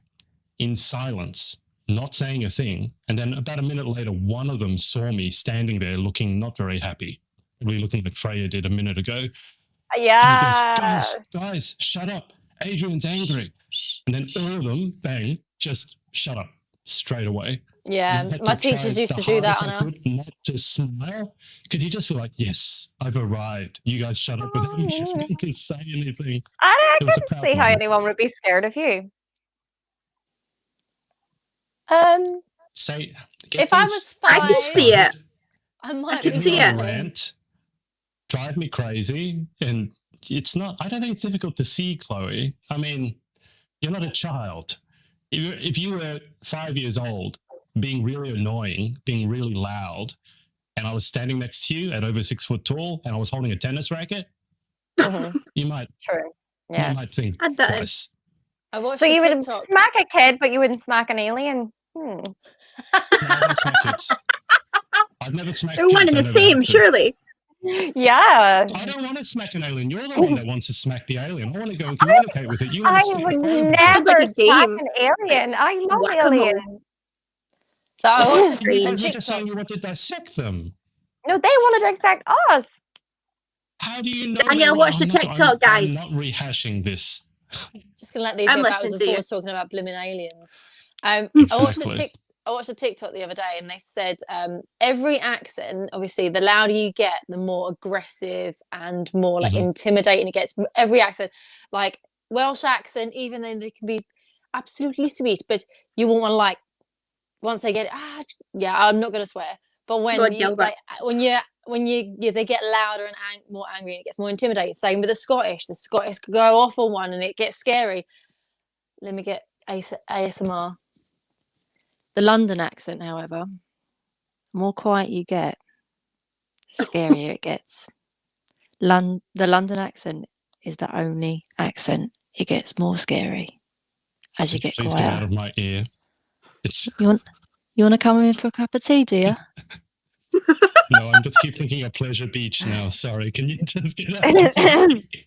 in silence, not saying a thing. And then about a minute later, one of them saw me standing there looking not very happy, really looking like Freya did a minute ago. Yeah. And he goes, guys, shut up. Adrian's angry. And then all of them, bang, just shut up straight away. Yeah, I had my to try teachers used the to do that hardest on I could us. Not to smile, because you just feel like, yes, I've arrived. You guys shut up without me having to say anything. I It was a couldn't proud see how moment. anyone would be scared of you. Say, If I was I can 5, see it. I might Get be me see on it. a rant, drive me crazy, and it's not. I don't think it's difficult to see, Chloe. I mean, you're not a child. If you were 5 years old, being really annoying, being really loud, and I was standing next to you at over 6 foot tall, and I was holding a tennis racket, you might True. Yeah. you might think Add that in. twice. I watched So a you would TikTok. smack a kid, but you wouldn't smack an alien? No, I don't smack kids. I've never smacked They're kids. one and I the never have same, to. surely. Yeah. I don't want to smack an alien. You're the one that wants to smack the alien. I want to go and communicate with it. You want I to stick would phone with it. Sounds never like a smack game. an alien. I love Whack-a-mole. aliens. So I watched a Strange. I was just TikTok. saying you want to dissect them. No, they wanted to dissect us. How do you know? Danielle, that? watch the I'm not- TikTok, guys. I'm not rehashing this. Just gonna let these I'm go backwards listening and to you. forwards talking about blimmin' aliens. I watched a TikTok the other day, and they said every accent, obviously, the louder you get, the more aggressive and more like intimidating it gets. Every accent, like Welsh accent, even though they can be absolutely sweet, but you won't want to like once they get I'm not gonna swear, but when God, you yell back. like when they get louder and more angry, and it gets more intimidating. Same with the Scottish could go off on one and it gets scary. Let me get ASMR. The London accent, however, the more quiet you get, the scarier it gets. The London accent is the only accent. It gets more scary as you get Please get out quieter. of my ear. It's You want to come in for a cup of tea, do you? no, I'm just keep thinking of Pleasure Beach now. Sorry, can you just get out of my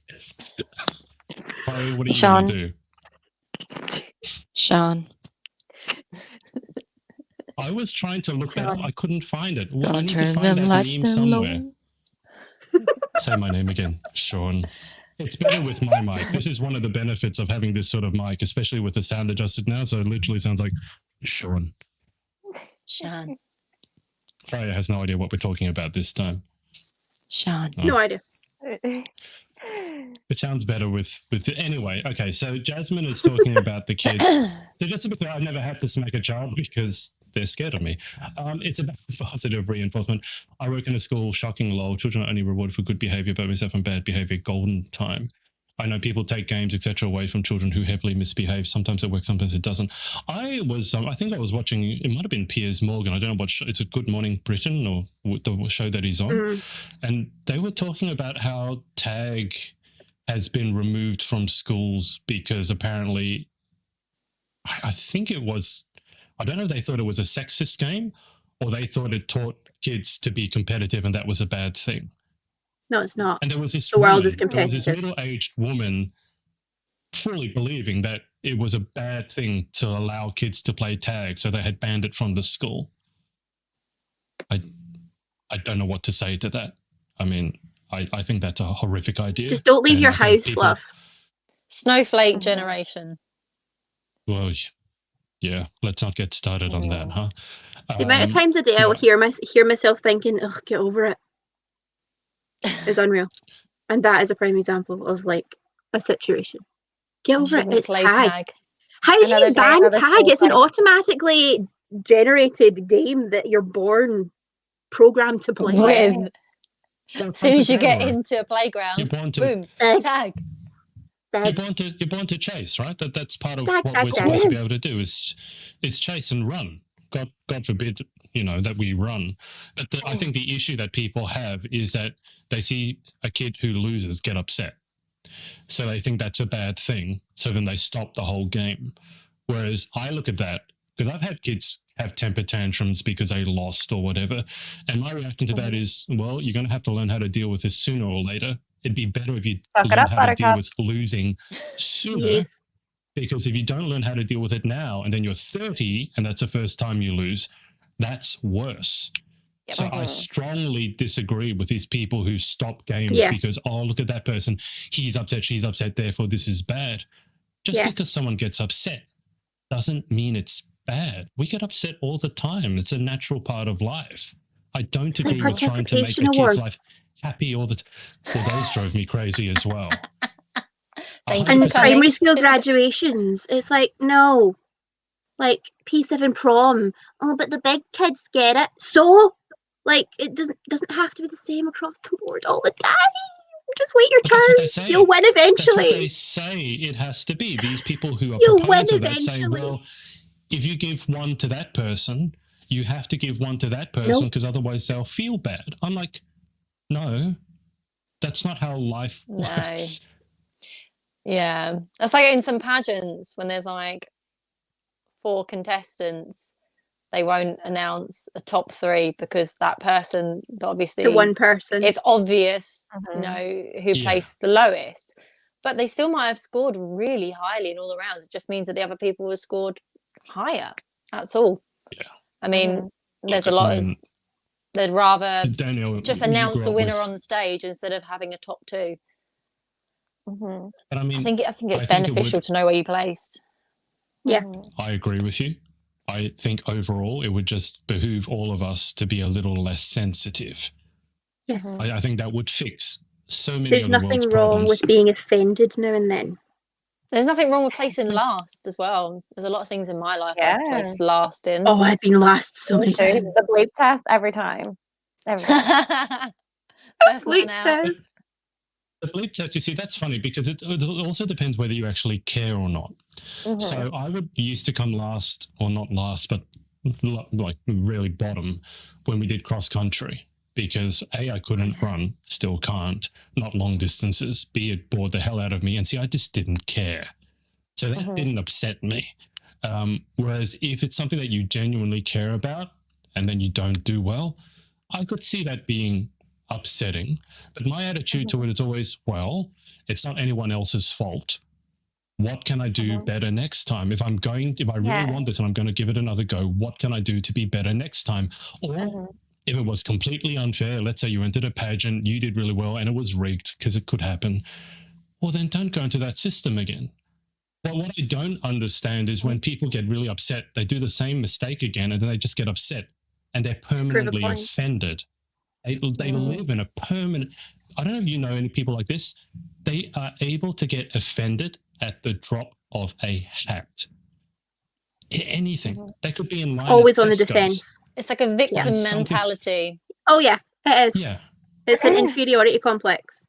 ears? Chloe, what are you Sean. going to do? Sean. I was trying to look at it. I couldn't find it. Well, I Gonna need to turn find them that lights meme down somewhere. low. Say my name again, Sean. It's better with my mic. This is one of the benefits of having this sort of mic, especially with the sound adjusted now. So it literally sounds like Sean. Sean. Freya has no idea what we're talking about this time. Sean. No idea. It sounds better with anyway. Okay, so Jasmine is talking about the kids. So just to be clear, I've never had to smack a child because they're scared of me. It's about positive reinforcement. I work in a school, shocking lol. Children are only rewarded for good behavior, but myself and bad behavior, golden time. I know people take games, etc., away from children who heavily misbehave. Sometimes it works, sometimes it doesn't. I think I was watching, it might have been Piers Morgan. I don't know what show, it's a Good Morning Britain or the show that he's on. And they were talking about how tag has been removed from schools because apparently, I think it was, I don't know if they thought it was a sexist game or they thought it taught kids to be competitive and that was a bad thing. No, it's not. And there was this The world woman, is there was this competitive. middle-aged woman fully believing that it was a bad thing to allow kids to play tag, so they had banned it from the school. I don't know what to say to that. I mean, I think that's a horrific idea. Just don't leave And your I think house, love. Snowflake generation. Well, yeah, let's not get started on that, huh? The amount of times a day I will hear myself thinking, "Oh, get over it," is unreal, and that is a prime example of like a situation. Get over it. It's tag. How do you ban tag? It's an automatically generated game that you're born programmed to play. With. As soon as you get into a playground, boom, tag. You're born to chase, right? That's part of what we're supposed to be able to do is chase and run. God forbid, that we run. But I think the issue that people have is that they see a kid who loses get upset. So they think that's a bad thing. So then they stop the whole game. Whereas I look at that, because I've had kids have temper tantrums because they lost or whatever. And my reaction to that is, well, you're going to have to learn how to deal with this sooner or later. It'd be better if you learn how to deal with losing sooner. Because if you don't learn how to deal with it now and then you're 30 and that's the first time you lose, that's worse. Yep. So I strongly disagree with these people who stop games because, oh, look at that person. He's upset, she's upset, therefore this is bad. Just because someone gets upset doesn't mean it's bad. We get upset all the time. It's a natural part of life. I don't agree with trying to make a kid's life happy all the time. Well, those drove me crazy as well. And primary school graduations, it's like, no, like P7 prom. Oh, but the big kids get it. So, like, it doesn't have to be the same across the board all the time. Just wait your turn. You'll win eventually. That's what they say it has to be. These people who are proponents of that saying, well, if you give one to that person, you have to give one to that person because otherwise they'll feel bad. I'm like, no, that's not how life works. Yeah. That's like in some pageants when there's like 4 contestants, they won't announce a top 3 because that person, obviously, the one person, it's obvious, who placed the lowest. But they still might have scored really highly in all the rounds. It just means that the other people have scored higher. That's all. Yeah. I mean, there's a lot of. They'd rather Danielle, just announce the winner on the stage instead of having a top 2. But I mean, I think it's beneficial to know where you placed. Yeah, I agree with you. I think overall it would just behoove all of us to be a little less sensitive. Yes. I think that would fix so many There's of the world's nothing wrong problems. with being offended now and then. There's nothing wrong with placing last as well. There's a lot of things in my life I've placed last in. Oh, I've been last so many times. The bleep test every time. First one out. The bleep test, you see, that's funny because it also depends whether you actually care or not. So I used to come last, or not last, but like really bottom when we did cross country. because A, I couldn't run, still can't, not long distances. B, it bored the hell out of me. And C, I just didn't care. So that didn't upset me. Whereas if it's something that you genuinely care about and then you don't do well, I could see that being upsetting. But my attitude to it is always, well, it's not anyone else's fault. What can I do better next time? If I really want this and I'm going to give it another go, what can I do to be better next time? Or if it was completely unfair, let's say you entered a pageant, you did really well and it was rigged, because it could happen, well, then don't go into that system again. But what I don't understand is when people get really upset, they do the same mistake again and then they just get upset and they're permanently offended. They live in a permanent... I don't know if you know any people like this. They are able to get offended at the drop of a hat. Anything. They could be in line. Always on the defense. It's like a victim mentality. Oh, yeah, it is. Yeah. It's an inferiority complex.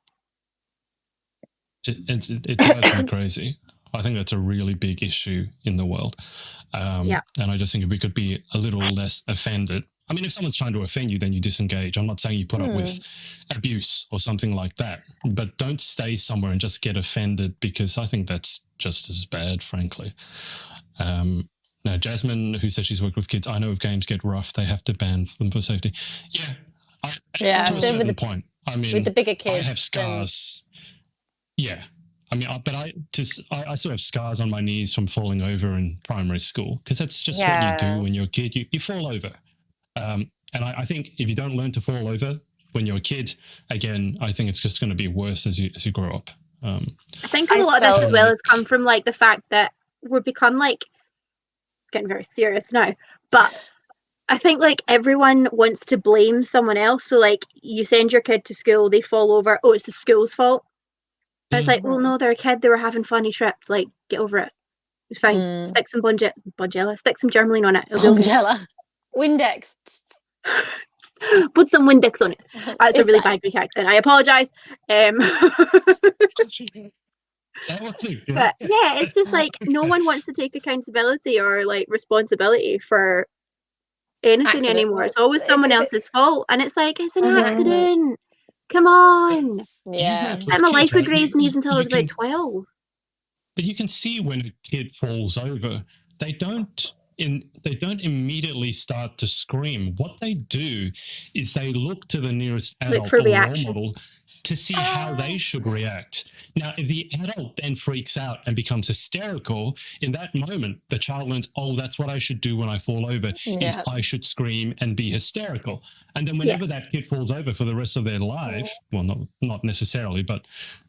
It drives me crazy. I think that's a really big issue in the world. And I just think if we could be a little less offended. I mean, if someone's trying to offend you, then you disengage. I'm not saying you put up with abuse or something like that, but don't stay somewhere and just get offended, because I think that's just as bad, frankly. Now, Jasmine, who says she's worked with kids, I know if games get rough, they have to ban them for safety. Yeah. To a certain point. I mean, with the bigger kids, I have scars. Yeah. I mean, I still have scars on my knees from falling over in primary school, because that's just what you do when you're a kid. You fall over. And I think if you don't learn to fall over when you're a kid, again, I think it's just going to be worse as you grow up. I think a lot of this as well has come from like the fact that we've become like, it's getting very serious now, but I think like everyone wants to blame someone else. So like you send your kid to school, they fall over, oh, it's the school's fault. And it's like, well, no, they're a kid, they were having fun, he tripped, like, get over it. It's fine. Stick some Bongella, stick some Germaline on it. Bongella. Windex. Put some Windex on it. That's a really bad Greek accent. I apologise. But yeah, it's just like no one wants to take accountability or like responsibility for anything anymore. It's always someone else's fault, and it's like it's an accident. Come on. Yeah. I'm a life with Gray's knees until I was about 12. But you can see when a kid falls over, they don't immediately start to scream. What they do is they look to the nearest adult or role model to see how they should react. Now, if the adult then freaks out and becomes hysterical, in that moment, the child learns, oh, that's what I should do when I fall over, is I should scream and be hysterical. And then whenever that kid falls over for the rest of their life, well, not necessarily, but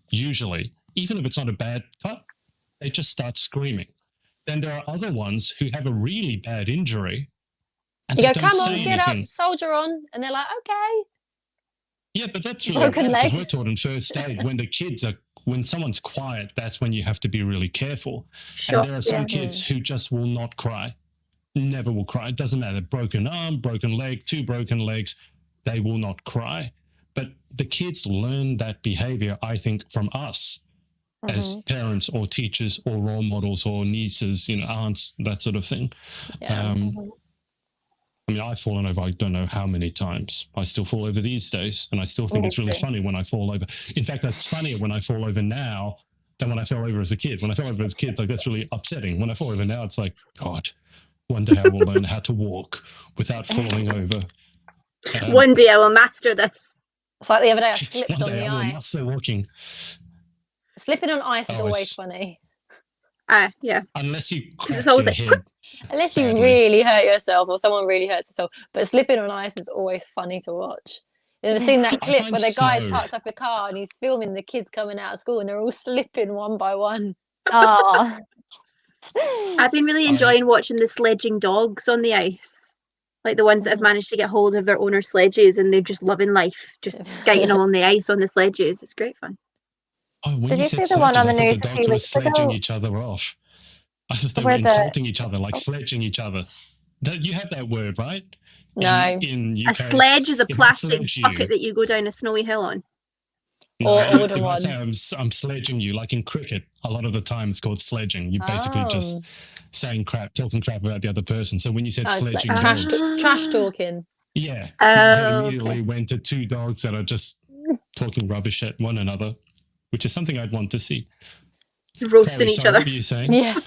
usually, even if it's not a bad cut, they just start screaming. Then there are other ones who have a really bad injury. And you go, come on, get up, soldier on. And they're like, okay. Yeah, but that's really broken leg. We're taught in first aid when someone's quiet, that's when you have to be really careful. Sure, and there are some kids who just will not cry, never will cry. It doesn't matter, broken arm, broken leg, 2 broken legs, they will not cry. But the kids learn that behavior, I think, from us as parents or teachers or role models or nieces, aunts, that sort of thing. Yeah. I mean, I've fallen over, I don't know how many times. I still fall over these days, and I still think it's really funny when I fall over. In fact, that's funnier when I fall over now than when I fell over as a kid. When I fell over as a kid, like, that's really upsetting. When I fall over now, it's like, God, one day I will learn how to walk without falling over. One day I will master this. It's like the other day I slipped on the ice. Master walking. Slipping on ice is always funny. Yeah. Unless you crack your head. Unless you really hurt yourself or someone really hurts themselves. But slipping on ice is always funny to watch. You've ever seen that clip where the guy's parked up a car and he's filming the kids coming out of school and they're all slipping one by one? Oh. I've been really enjoying watching the sledging dogs on the ice. Like the ones that have managed to get hold of their owner sledges and they're just loving life, just skating along the ice on the sledges. It's great fun. Oh, when Did you see the one on the news? The dogs were sledging each other off. I thought they were insulting each other, like sledging each other. You have that word, right? No. In UK, a sledge is a plastic bucket that you go down a snowy hill on. No, or a wooden one. I'm sledging you, like in cricket, a lot of the time it's called sledging. You're basically just saying crap, talking crap about the other person. So when you said sledging, like trash talking. Yeah. Oh, Immediately went to two dogs that are just talking rubbish at one another, which is something I'd want to see. roasting Chloe, each sorry, other. what were you saying? Yeah.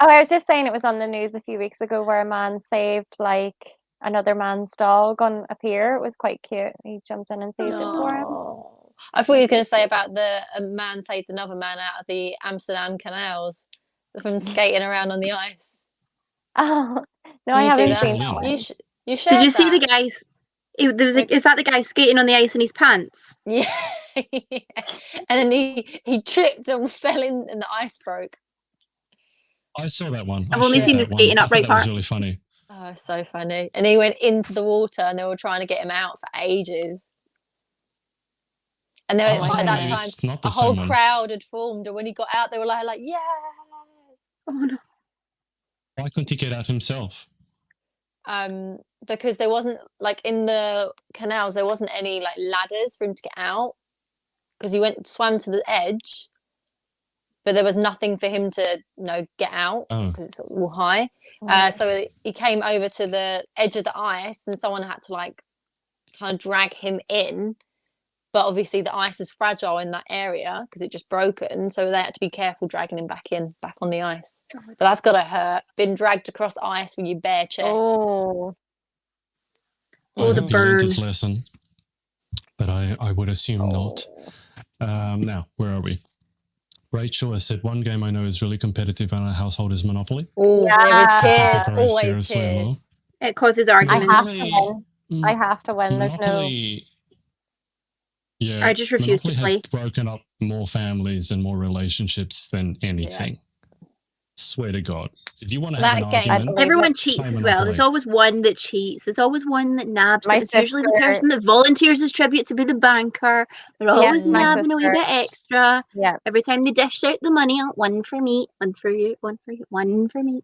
Oh, I was just saying it was on the news a few weeks ago where a man saved like another man's dog on a pier. It was quite cute. He jumped in and saved it for him. Oh. I thought you were That's going to so say cute. about a man saved another man out of the Amsterdam canals from skating around on the ice. Oh, no, Did I you see haven't that? seen that Jolene. one. You Did shared you see the that? guys? There was Like, is that the guy skating on the ice in his pants? yeah. And then he tripped and fell in and the ice broke. I saw that one. I've I only shared seen the that one. skating I thought upright that was part. really funny. Oh, so funny. And he went into the water and they were trying to get him out for ages. And Oh there, my by that goodness. time, It's not a the whole same one. crowd had formed. And when he got out, they were like yes. Oh no. Why couldn't he get out himself? Because there wasn't like in the canals, there wasn't any like ladders for him to get out. Because he swam to the edge, but there was nothing for him to get out Oh, because it's all high. So he came over to the edge of the ice, and someone had to like kind of drag him in. But obviously the ice is fragile in that area because it just broken, so they had to be careful dragging him back on the ice. But that's gotta hurt. Been dragged across ice with your bare chest. Oh, I Oh, the hope he learned burn. his lesson, but I would assume not. Now, where are we? Rachel has said one game I know is really competitive in our household is Monopoly. Oh, there is yeah. Take tears. it very Always seriously and well. tears. It causes I arguments. have to win. I have to win. There's no. Monopoly. Yeah, I just refuse to Monopoly has play. broken up more families and more relationships than anything. Swear to God. If you want to have That an game- argument, Everyone play cheats as well. There's Monopoly. always one that cheats. There's always one that nabs My it. It's usually the sister- person that volunteers as tribute to be the banker. They're always my nabbing a wee sister. bit extra. Yeah. Every time they dish out the money, one for me, one for you, one for you, one for me.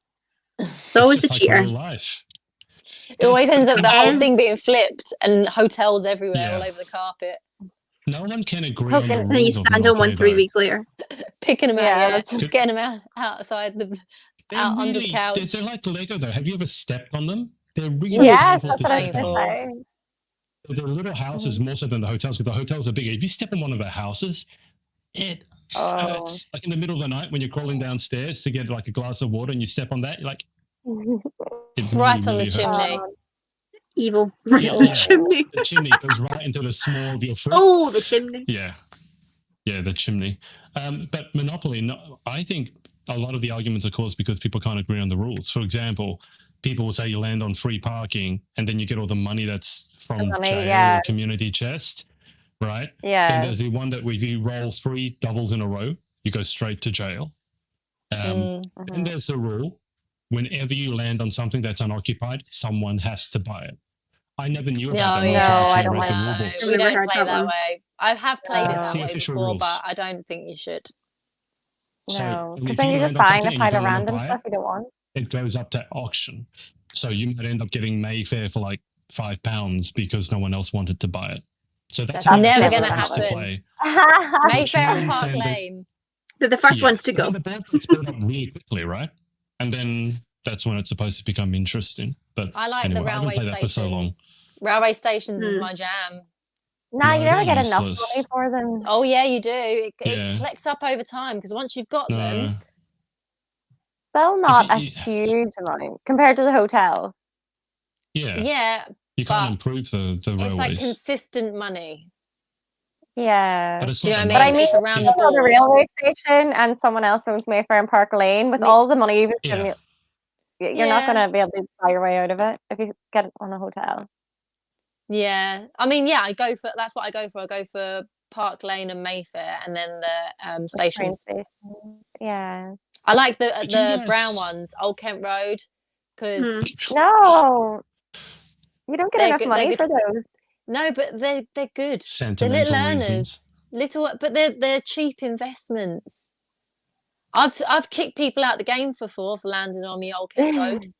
It's always the just like cheater. real life. It always ends up the whole Yes. thing being flipped and hotels everywhere Yeah. all over the carpet. No one can agree on the Okay. And then you rules of stand on Monopoly, one 3 though. weeks later. Picking them Yeah, out, getting them outside the They're out under the really, couch. they're like Lego, though. Have you ever stepped on them? They're really Yes, painful that's to what I was step painful. on. gonna say. They're little houses more so than the hotels, because the hotels are bigger. If you step in one of the houses, it hurts. Like in the middle of the night when you're crawling downstairs to get like a glass of water and you step on that, you're like, it Right really, on the really hurts. chimney. Evil. Right Yeah, on the yeah. chimney. The chimney goes right into the small of your foot. Oh, the chimney. Yeah, the chimney. But Monopoly, no, I think a lot of the arguments are caused because people can't agree on the rules. For example, people will say you land on free parking and then you get all the money that's from money, jail yeah. or community chest, right? Then Yeah. there's the one that if you roll 3 doubles in a row, you go straight to jail. Then there's the rule, whenever you land on something that's unoccupied, someone has to buy it. I never knew about that No, until I I actually don't read like the No, rule books. we Never don't heard play that that one. way. I have played it It's that the way official before, rules. but I don't think you should. So No, if because then you you're just land on buying something a and you pile of don't want to random buy stuff it, you don't want. it goes up to auction. So you might end up getting Mayfair for like £5 because no one else wanted to buy it. So that's That's how never you're gonna supposed to happen. play. Mayfair and you Park send it- Lane. They're the first Yeah. ones to But go. then the board gets built up really quickly, right? And then that's when it's supposed to become interesting. But I like anyway, the I haven't railway played that for so long. stations. Railway stations is Hmm. my jam. Nah, you No, never they're get enough useless. money for them. Oh yeah, you do. It Yeah. collects up over time because once you've got No. them, Still not a you- huge amount compared to the hotels. Yeah. yeah, You but can't improve the it's like railways. consistent money. Yeah. But it's Do you know not what I enough. mean? It's around Yeah. the On the board. railway station and someone else owns Mayfair and Park Lane with Me- all the money you've Yeah. you're not Yeah. going to be able to buy your way out of it if you get it on a hotel. Yeah, I mean, yeah, that's what I go for. I go for Park Lane and Mayfair, and then the Train stations. station. Yeah. I like the But you brown guys- ones, Old Kent Road, because No. You don't get They're enough good- money they're for those. no, but they're good. They're little Sentimental reasons. earners, but they're cheap investments. I've kicked people out the game for landing on me Old Kent Road.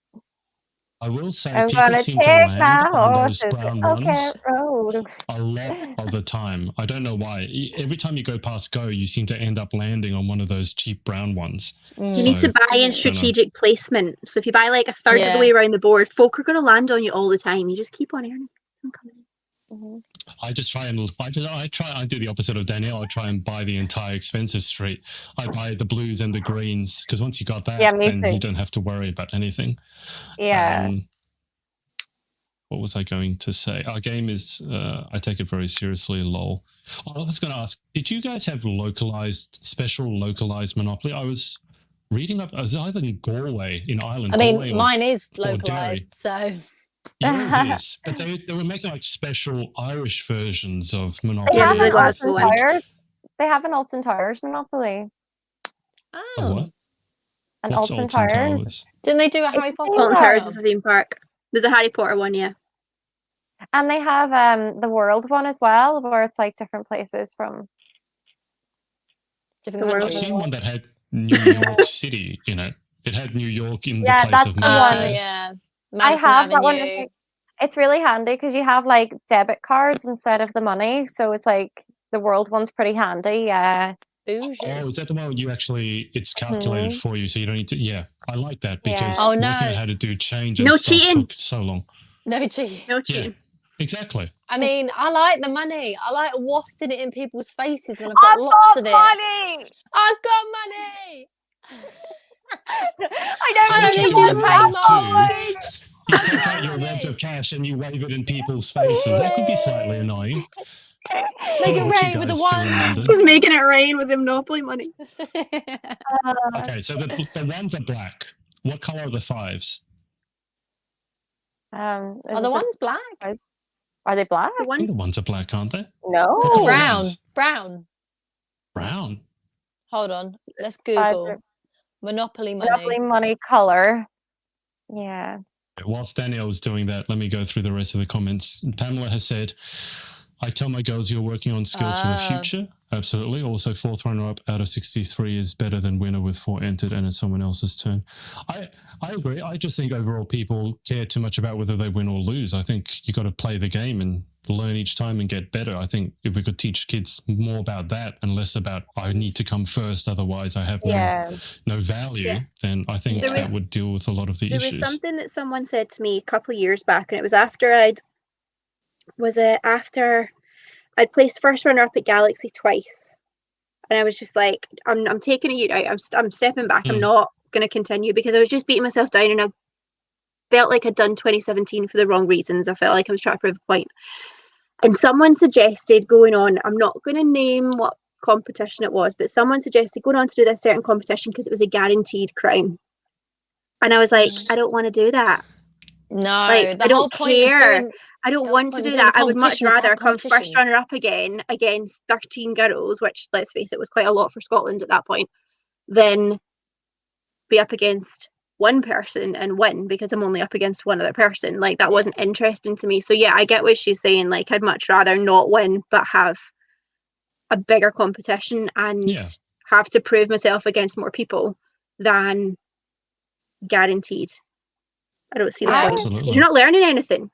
I will say I'm people gonna seem to take land my on horse those to the brown Oak ones Road. a lot of the time. I don't know why. Every time you go past Go, you seem to end up landing on one of those cheap brown ones. You need to buy in So- strategic placement. So if you buy like a third of the Yeah. way around the board, folk are going to land on you all the time. You just keep on earning. Them coming in. I just try and I do the opposite of Danielle. I try and buy the entire expensive street. I buy the blues and the greens because once you got that, Yeah, me then too. you don't have to worry about anything. Yeah. What was I going to say? Our game is, I take it very seriously, lol. I was going to ask, did you guys have special localized Monopoly? I was reading up, it was either in Galway, in Ireland. I mean, Galway mine is Derry. localized, so Yours is, but they were making like special Irish versions of They Monopoly. Yeah, have there's an a Glasgow Alton one. Towers. They have an Alton Towers Monopoly. A oh, what? An What's Alton Alton Towers. Towers? didn't they do a Harry It's Potter theme Alton one? Towers park. is a theme park. There's a Harry Potter one, yeah. And they have the World one as well, where it's like different places from. Different The world I've countries. seen one that had New York City in it. It had New York in Yeah, the place that's of the Monopoly. one. Oh yeah, I Madison have that one. Avenue. It's really handy because you have like debit cards instead of the money, so it's like the World one's pretty handy. Yeah. Bougie. Oh, is that the one where you actually, it's calculated Mhm. for you, so you don't need to, yeah, I like that because Yeah. Oh working no, out how to do change and No stuff cheating. took so long. no cheating. No Yeah, cheating. exactly. I mean, I like the money. I like wafting it in people's faces when I've got lots of it. money. I've got money. I So I never what don't you need do you to in pay real life too, mortgage. you I've take got out your rent money. of cash and you wave it in people's faces. That could be slightly annoying. Make Don't it know what you rain with the guys do in London. He's making it rain with the Monopoly money. Okay, so the ones are black. What color are the fives? Are the ones black? Are they black? The I think ones the ones are black, aren't they? No. What color are the Brown. ones? Brown. Brown. Hold on. Let's Fives Google are- Monopoly money. Monopoly money color. Yeah. Whilst Danielle was doing that, let me go through the rest of the comments. Pamela has said, I tell my girls you're working on skills for the future. Absolutely. Also, fourth runner-up out of 63 is better than winner with 4 entered and it's someone else's turn. I agree. I just think overall people care too much about whether they win or lose. I think you got to play the game and learn each time and get better. I think if we could teach kids more about that and less about I need to come first, otherwise I have no value, Yeah. then I think There that was- would deal with a lot of the There issues. was something that someone said to me a couple of years back, and it was after I'd placed first runner up at Galaxy twice, and I was just like, I'm taking a year out. I'm stepping back. I'm not going to continue because I was just beating myself down, and I felt like I'd done 2017 for the wrong reasons. I felt like I was trying to prove a point. And someone suggested going on. I'm not going to name what competition it was, but someone suggested going on to do this certain competition because it was a guaranteed crown. And I was like, I don't want to do that. No, Like, the I whole don't point care. of doing I don't the want whole to point do of doing that. a I would much competition is to have rather come first competition. runner up again against 13 girls, which, let's face it, was quite a lot for Scotland at that point, than be up against one person and win because I'm only up against one other person. Like, that wasn't interesting to me. So yeah, I get what she's saying. Like, I'd much rather not win but have a bigger competition and have to prove myself against more people than guaranteed. I don't see the point. Absolutely. You're not learning anything.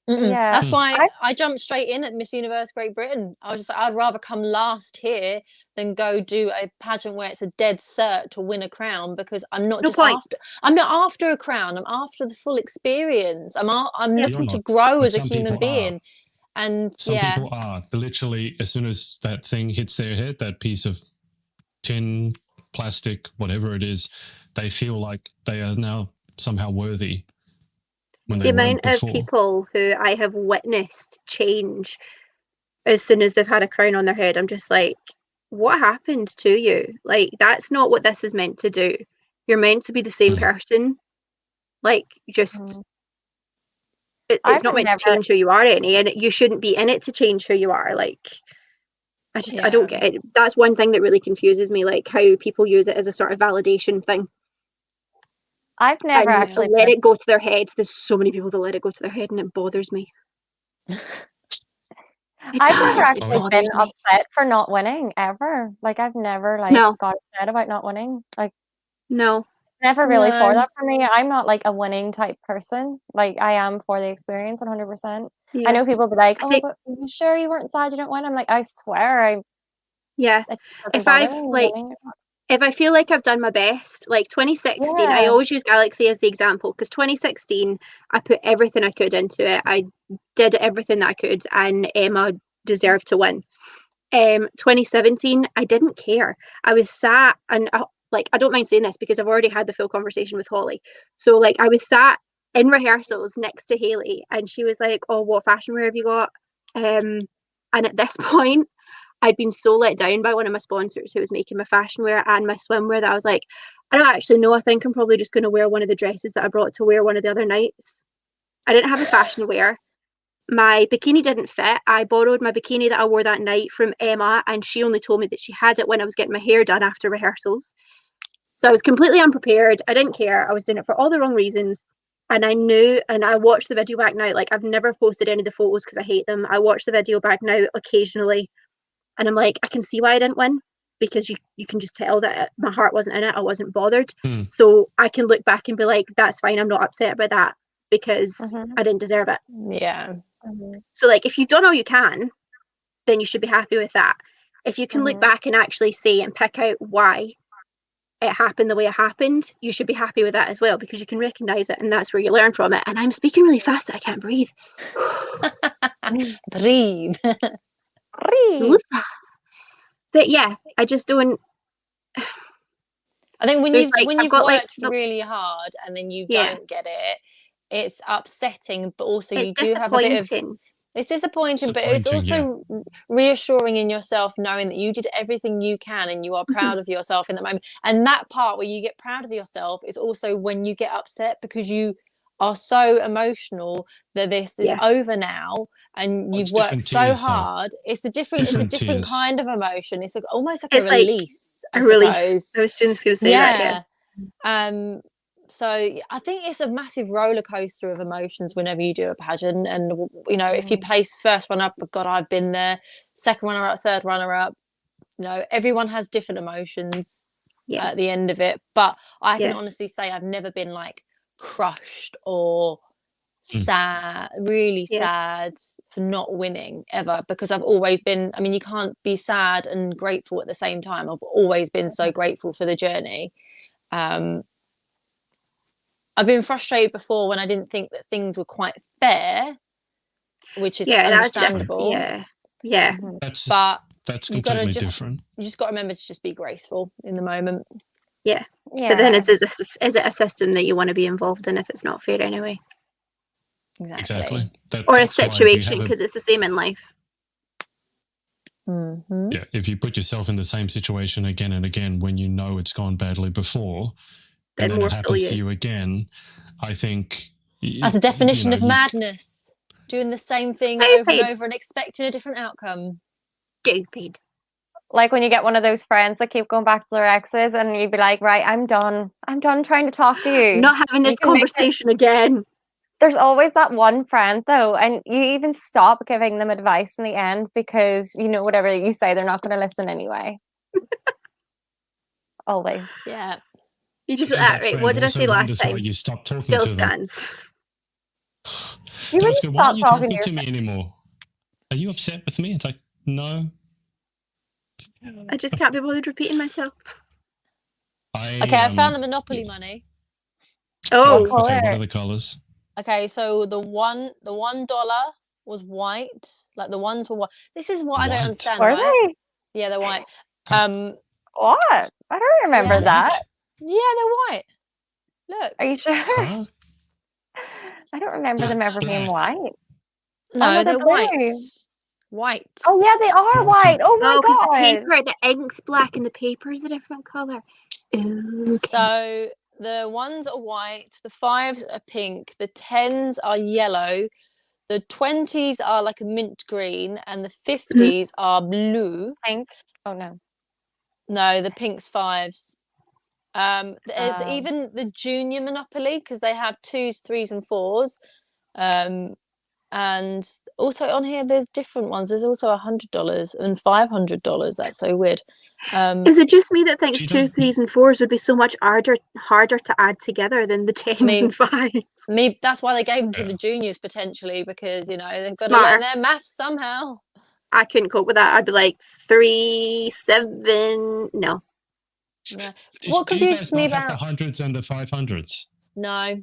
Yeah. That's why I jumped straight in at Miss Universe Great Britain. I was just like, I'd rather come last here than go do a pageant where it's a dead cert to win a crown, because I'm not I'm not after a crown. I'm after the full experience. I'm looking to grow as a human being. And some people are literally, as soon as that thing hits their head, that piece of tin, plastic, whatever it is, they feel like they are now somehow worthy. The amount of people who I have witnessed change as soon as they've had a crown on their head, I'm just like, what happened to you? Like, that's not what this is meant to do. You're meant to be the same person. Like, just it's not meant to change who you are any, and you shouldn't be in it to change who you are. Like, I don't get it. That's one thing that really confuses me, like how people use it as a sort of validation thing. I've never actually let it go to their head. There's so many people that let it go to their head, and it bothers me. I've never actually been upset for not winning ever. Like, I've never got upset about not winning. Like, no, never really for No. that for me. I'm not like a winning type person. Like I am for the experience 100%. Yeah. I know people be like, I "Oh, think, but are you sure you weren't sad you didn't win?" I'm like, I swear, yeah. it doesn't If bother I've me like, winning. if I feel like I've done my best, like 2016, I Yeah. always use Galaxy as the example because 2016, I put everything I could into it. I did everything that I could, and Emma deserved to win. 2017, I didn't care. I was sat, and like, I don't mind saying this because I've already had the full conversation with Holly. So, like, I was sat in rehearsals next to Haley, and she was like, "Oh, what fashion wear have you got?" And at this point, I'd been so let down by one of my sponsors who was making my fashion wear and my swimwear that I was like, I don't actually know. I think I'm probably just going to wear one of the dresses that I brought to wear one of the other nights. I didn't have a fashion wear. My bikini didn't fit. I borrowed my bikini that I wore that night from Emma, and she only told me that she had it when I was getting my hair done after rehearsals. So I was completely unprepared. I didn't care. I was doing it for all the wrong reasons. And I knew, and I watched the video back now. Like, I've never posted any of the photos because I hate them. I watch the video back now occasionally, and I'm like, I can see why I didn't win, because you can just tell that my heart wasn't in it. I wasn't bothered. So I can look back and be like, that's fine. I'm not upset about that because I didn't deserve it. Yeah. So, like, if you've done all you can, then you should be happy with that. If you can look back and actually say and pick out why it happened the way it happened, you should be happy with that as well, because you can recognize it, and that's where you learn from it. And I'm speaking really fast that I can't breathe. Breathe. Breathe. But yeah, I just don't. I think when There's you've like, when I've you've got like worked really hard and then you Yeah. don't get it, it's upsetting, but also it's you do have a bit of disappointing. it's disappointing, but it's also reassuring in yourself, knowing that you did everything you can and you are proud of yourself in that moment. And that part where you get proud of yourself is also when you get upset because you are so emotional that this is Yeah. over now and you've it's worked different so tears, though. hard. It's a different tears. kind of emotion. It's almost like It's a like release, I a relief. suppose. I was just going to say that. Yeah. So I think it's a massive roller coaster of emotions whenever you do a pageant. And you know, if you place first runner up, God, I've been there. Second runner up, third runner up. You know, everyone has different emotions at the end of it. But I can honestly say I've never been like crushed or sad, really sad for not winning ever, because I've always been. I mean, you can't be sad and grateful at the same time. I've always been so grateful for the journey. I've been frustrated before when I didn't think that things were quite fair, which is understandable. Yeah. But That's you got to completely different. You just got to remember to just be graceful in the moment. Yeah. But then is it a system that you want to be involved in if it's not fair anyway? Exactly. Or a situation, because it's the same in life. Yeah, if you put yourself in the same situation again and again when you know it's gone badly before, and then it happens to you again, I think that's a definition of madness. Doing the same thing over and over and expecting a different outcome. Stupid. Like when you get one of those friends that keep going back to their exes and you'd be like, right, I'm done trying to talk to you. Not having this conversation again. There's always that one friend though, and you even stop giving them advice in the end because you know whatever you say, they're not going to listen anyway. Always. Yeah. You just right. What did I say last time? You stop talking Still to stands. Them. Why aren't you talking to me anymore? Are you upset with me? It's like, no. I just can't be bothered repeating myself. Okay, I found the Monopoly money. Oh, okay. What are the colors? Okay, so the $1 was white. Like the ones were white. This is what I don't understand. Were right? they? Yeah, they're white. What? I don't remember that. Yeah, they're white. Look. Are you sure? Huh? I don't remember them ever being white. No, they're white. White. Oh yeah, they are white. Oh my god. The ink's black and the paper's a different color. Okay. So the ones are white, the 5s are pink, the 10s are yellow, the 20s are like a mint green, and the 50s are blue. Pink. Oh no. No, the pink's 5s. There's even the junior Monopoly because they have 2s, 3s, and 4s. And also on here, there's different ones. There's also $100 and $500. That's so weird. Is it just me that thinks You 2s, don't- 3s, and 4s would be so much harder to add together than the 10s mean, and 5s? Me, that's why they gave them to Yeah. the juniors potentially, because they've got to Smarter. learn their maths somehow. I couldn't cope with that. I'd be like 3, 7. No. Yeah. Do What you guys confused me not have the about 100s and the 500s? no.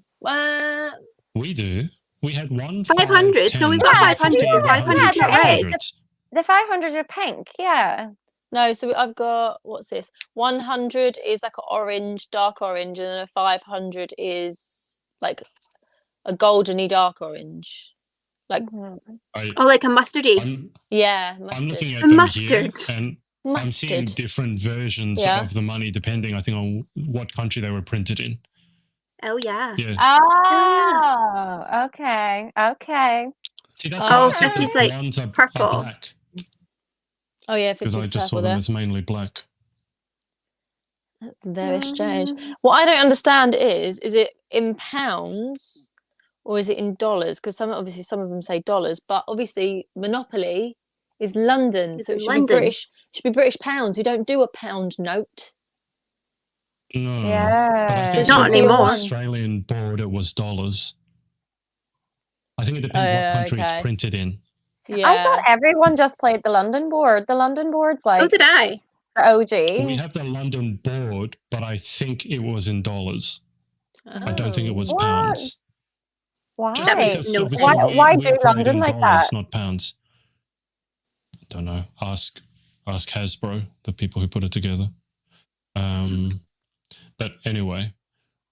We do. We had 1, 500s? 5, No, 10, we've got 20, 500s. 50, The 500s Yeah, are red. 500s. The 500s are pink. Yeah. No, so I've got, what's this? 100 is like an orange, dark orange, and a 500 is like a goldeny dark orange. Like, Oh, like a mustardy. yeah, I'm mustard. looking at A them mustard. here, and I'm seeing Mustard. different versions Yeah. of the money depending, I think, on what country they were printed in. Oh, yeah. Yeah. Oh, okay. Okay. See, that's Oh, why I said 50's the like ones are purple. black, Oh yeah, because I 50's just saw purple them there. as mainly black. That's very strange. What I don't understand is it in pounds or is it in dollars? Because obviously some of them say dollars, but obviously Monopoly is London, It's so it in should London. be British. Should be British pounds. We don't do a pound note. No. Yeah. But I think Not on anymore. the Australian board it was dollars. I think it depends what country it's okay. printed in. Yeah. I thought everyone just played the London board. The London board's like So did I. the OG. We have the London board, but I think it was in dollars. I don't think it was What? pounds. Why? Just because no obviously sense. Why we do operate London in like dollars, that? not pounds. Don't know. Ask Hasbro, the people who put it together. But anyway,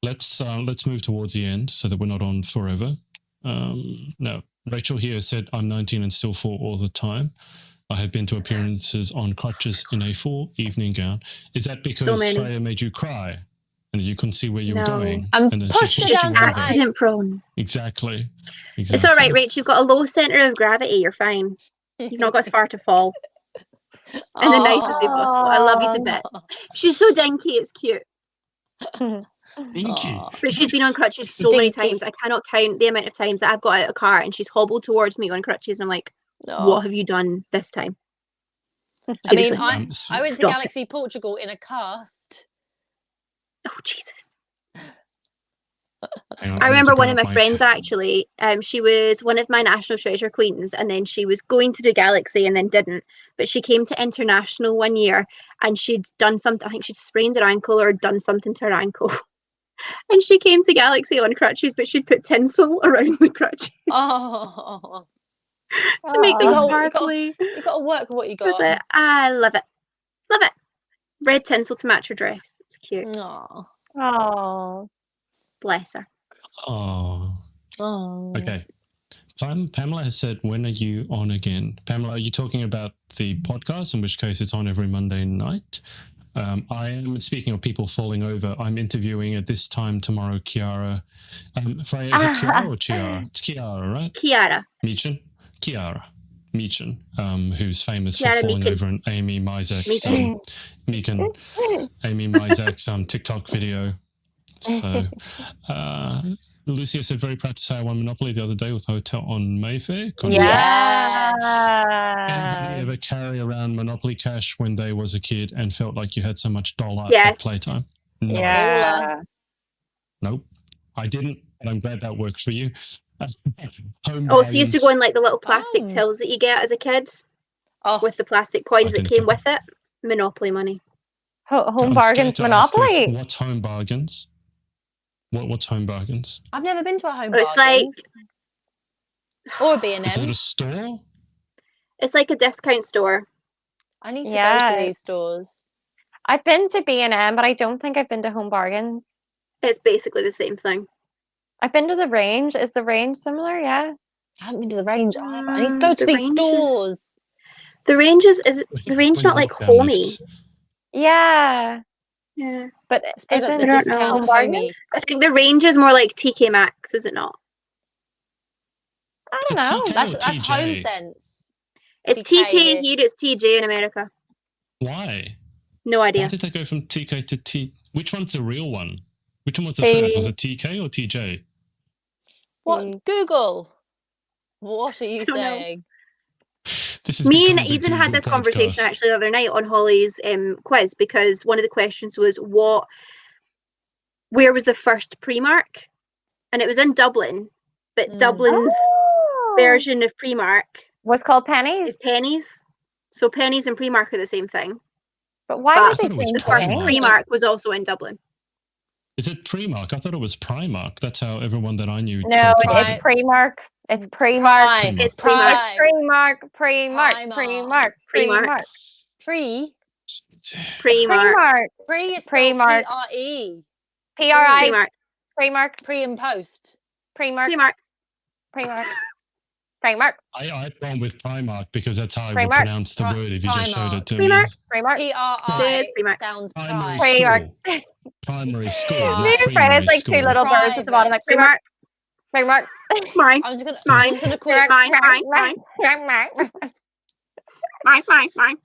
let's move towards the end so that we're not on forever. No, Rachel here said, I'm 19 and still 4 all the time. I have been to appearances on crutches in a full evening gown. Is that because many. Freya made you cry and you couldn't see where you were No. going? And then pushed she her pushed down you some over? ice. Accident prone. Exactly. It's all right, Rach. You've got a low centre of gravity. You're fine. You've not got as far to fall. In the nicest way possible. I love you to bits. She's so dinky. It's cute. Dinky. Aw. But she's been on crutches so many Dinky. times. I cannot count the amount of times that I've got out of a car and she's hobbled towards me on crutches. And I'm like, Aw. what have you done this time? I mean, Seriously. I went to Stop Galaxy Portugal in a cast. Oh, Jesus. Hang on, I need remember to one bring of up my friends actually. She was one of my National Treasure queens, and then she was going to do Galaxy and then didn't. But she came to International one year and she'd done something. I think she'd sprained her ankle or done something to her ankle. And she came to Galaxy on crutches, but she'd put tinsel around the crutches Oh, to make them You got- sparkly. you got to work with what you I was got. like, I love it. Love it. Red tinsel to match her dress. It's cute. Aw. Oh. Bless her. Oh. Oh. Okay. Pamela has said, when are you on again? Pamela, are you talking about the podcast, in which case it's on every Monday night? I am, speaking of people falling over, I'm interviewing at this time tomorrow Kiara. Freya, is it Kiara or Chiara? It's Kiara, right? Kiara. Meechan? Kiara Meechan, who's famous Kiara for falling Meechan. over in Amy Mizak's Meechan. Amy Mizak's TikTok video. So Lucia said, very proud to say I won Monopoly the other day with Hotel on Mayfair. Yeah. Anybody ever carry around Monopoly cash when they was a kid and felt like you had so much dollar Yes. at playtime? No. Yeah. Nope. I didn't, and I'm glad that works for you. Home Oh, so you used to bargains. go in like the little plastic Oh. tills that you get as a kid Oh, with the plastic coins I that didn't came get with it. Monopoly money. Home I'm bargains scared to ask this. Monopoly. What's home bargains? What's home bargains? I've never been to a home It's like- bargains or a B&M. Is it a store? It's like a discount store. I need to go Yeah. to these stores. I've been to B&M, but I don't think I've been to Home Bargains. It's basically the same thing. I've been to the Range. Is the Range similar? Yeah. I haven't been to the Range either. I need to go to The these Range is- stores. The range is the range When not you like look down homey? lifts. Yeah. Yeah. But It's probably like isn't the I don't know. discount Home Bargains? homey. I think the range is more like TK Maxx, is it not? I Is it don't know. TK? That's TJ. Home Sense. It's TK TK here. here, it's TJ in America. Why? No Why idea. did they go from TK to T? Which one's the real one? Which one was the T- first? Was it TK or TJ? What? Google. What are you Don't know. saying? This has Me and become a big Eden had Google this conversation podcast. actually the other night on Holly's quiz, because one of the questions was where was the first Primark? And it was in Dublin, but Dublin's version of Primark was called Pennies. is Pennies. So Pennies and Primark are the same thing. But why But did they thought it was change the the first name? Primark was also in Dublin. Is it Primark? I thought it was Primark. That's how everyone that I knew No, talked it's about it. Primark. It's Primark. Prime. It's Prime. Primark. Primark. Primark. Primark. Pre. Primark. Primark. Pre is spelled Primark. P-R-E. P-R-I. Primark. Primark. Pre and post. Primark. Primark. Primark. Primark. I've gone with Primark because that's how I would Primark. pronounce the word if you just showed it to Primark. me. Primark. P-R-I Says Primark. sounds Primary prime. Primark. school. Primary school, Prime. not Me and Freya's primary like school. two little birds at the bottom, like Primark. Primark. Mine. I'm just Mine. gonna call it Mine.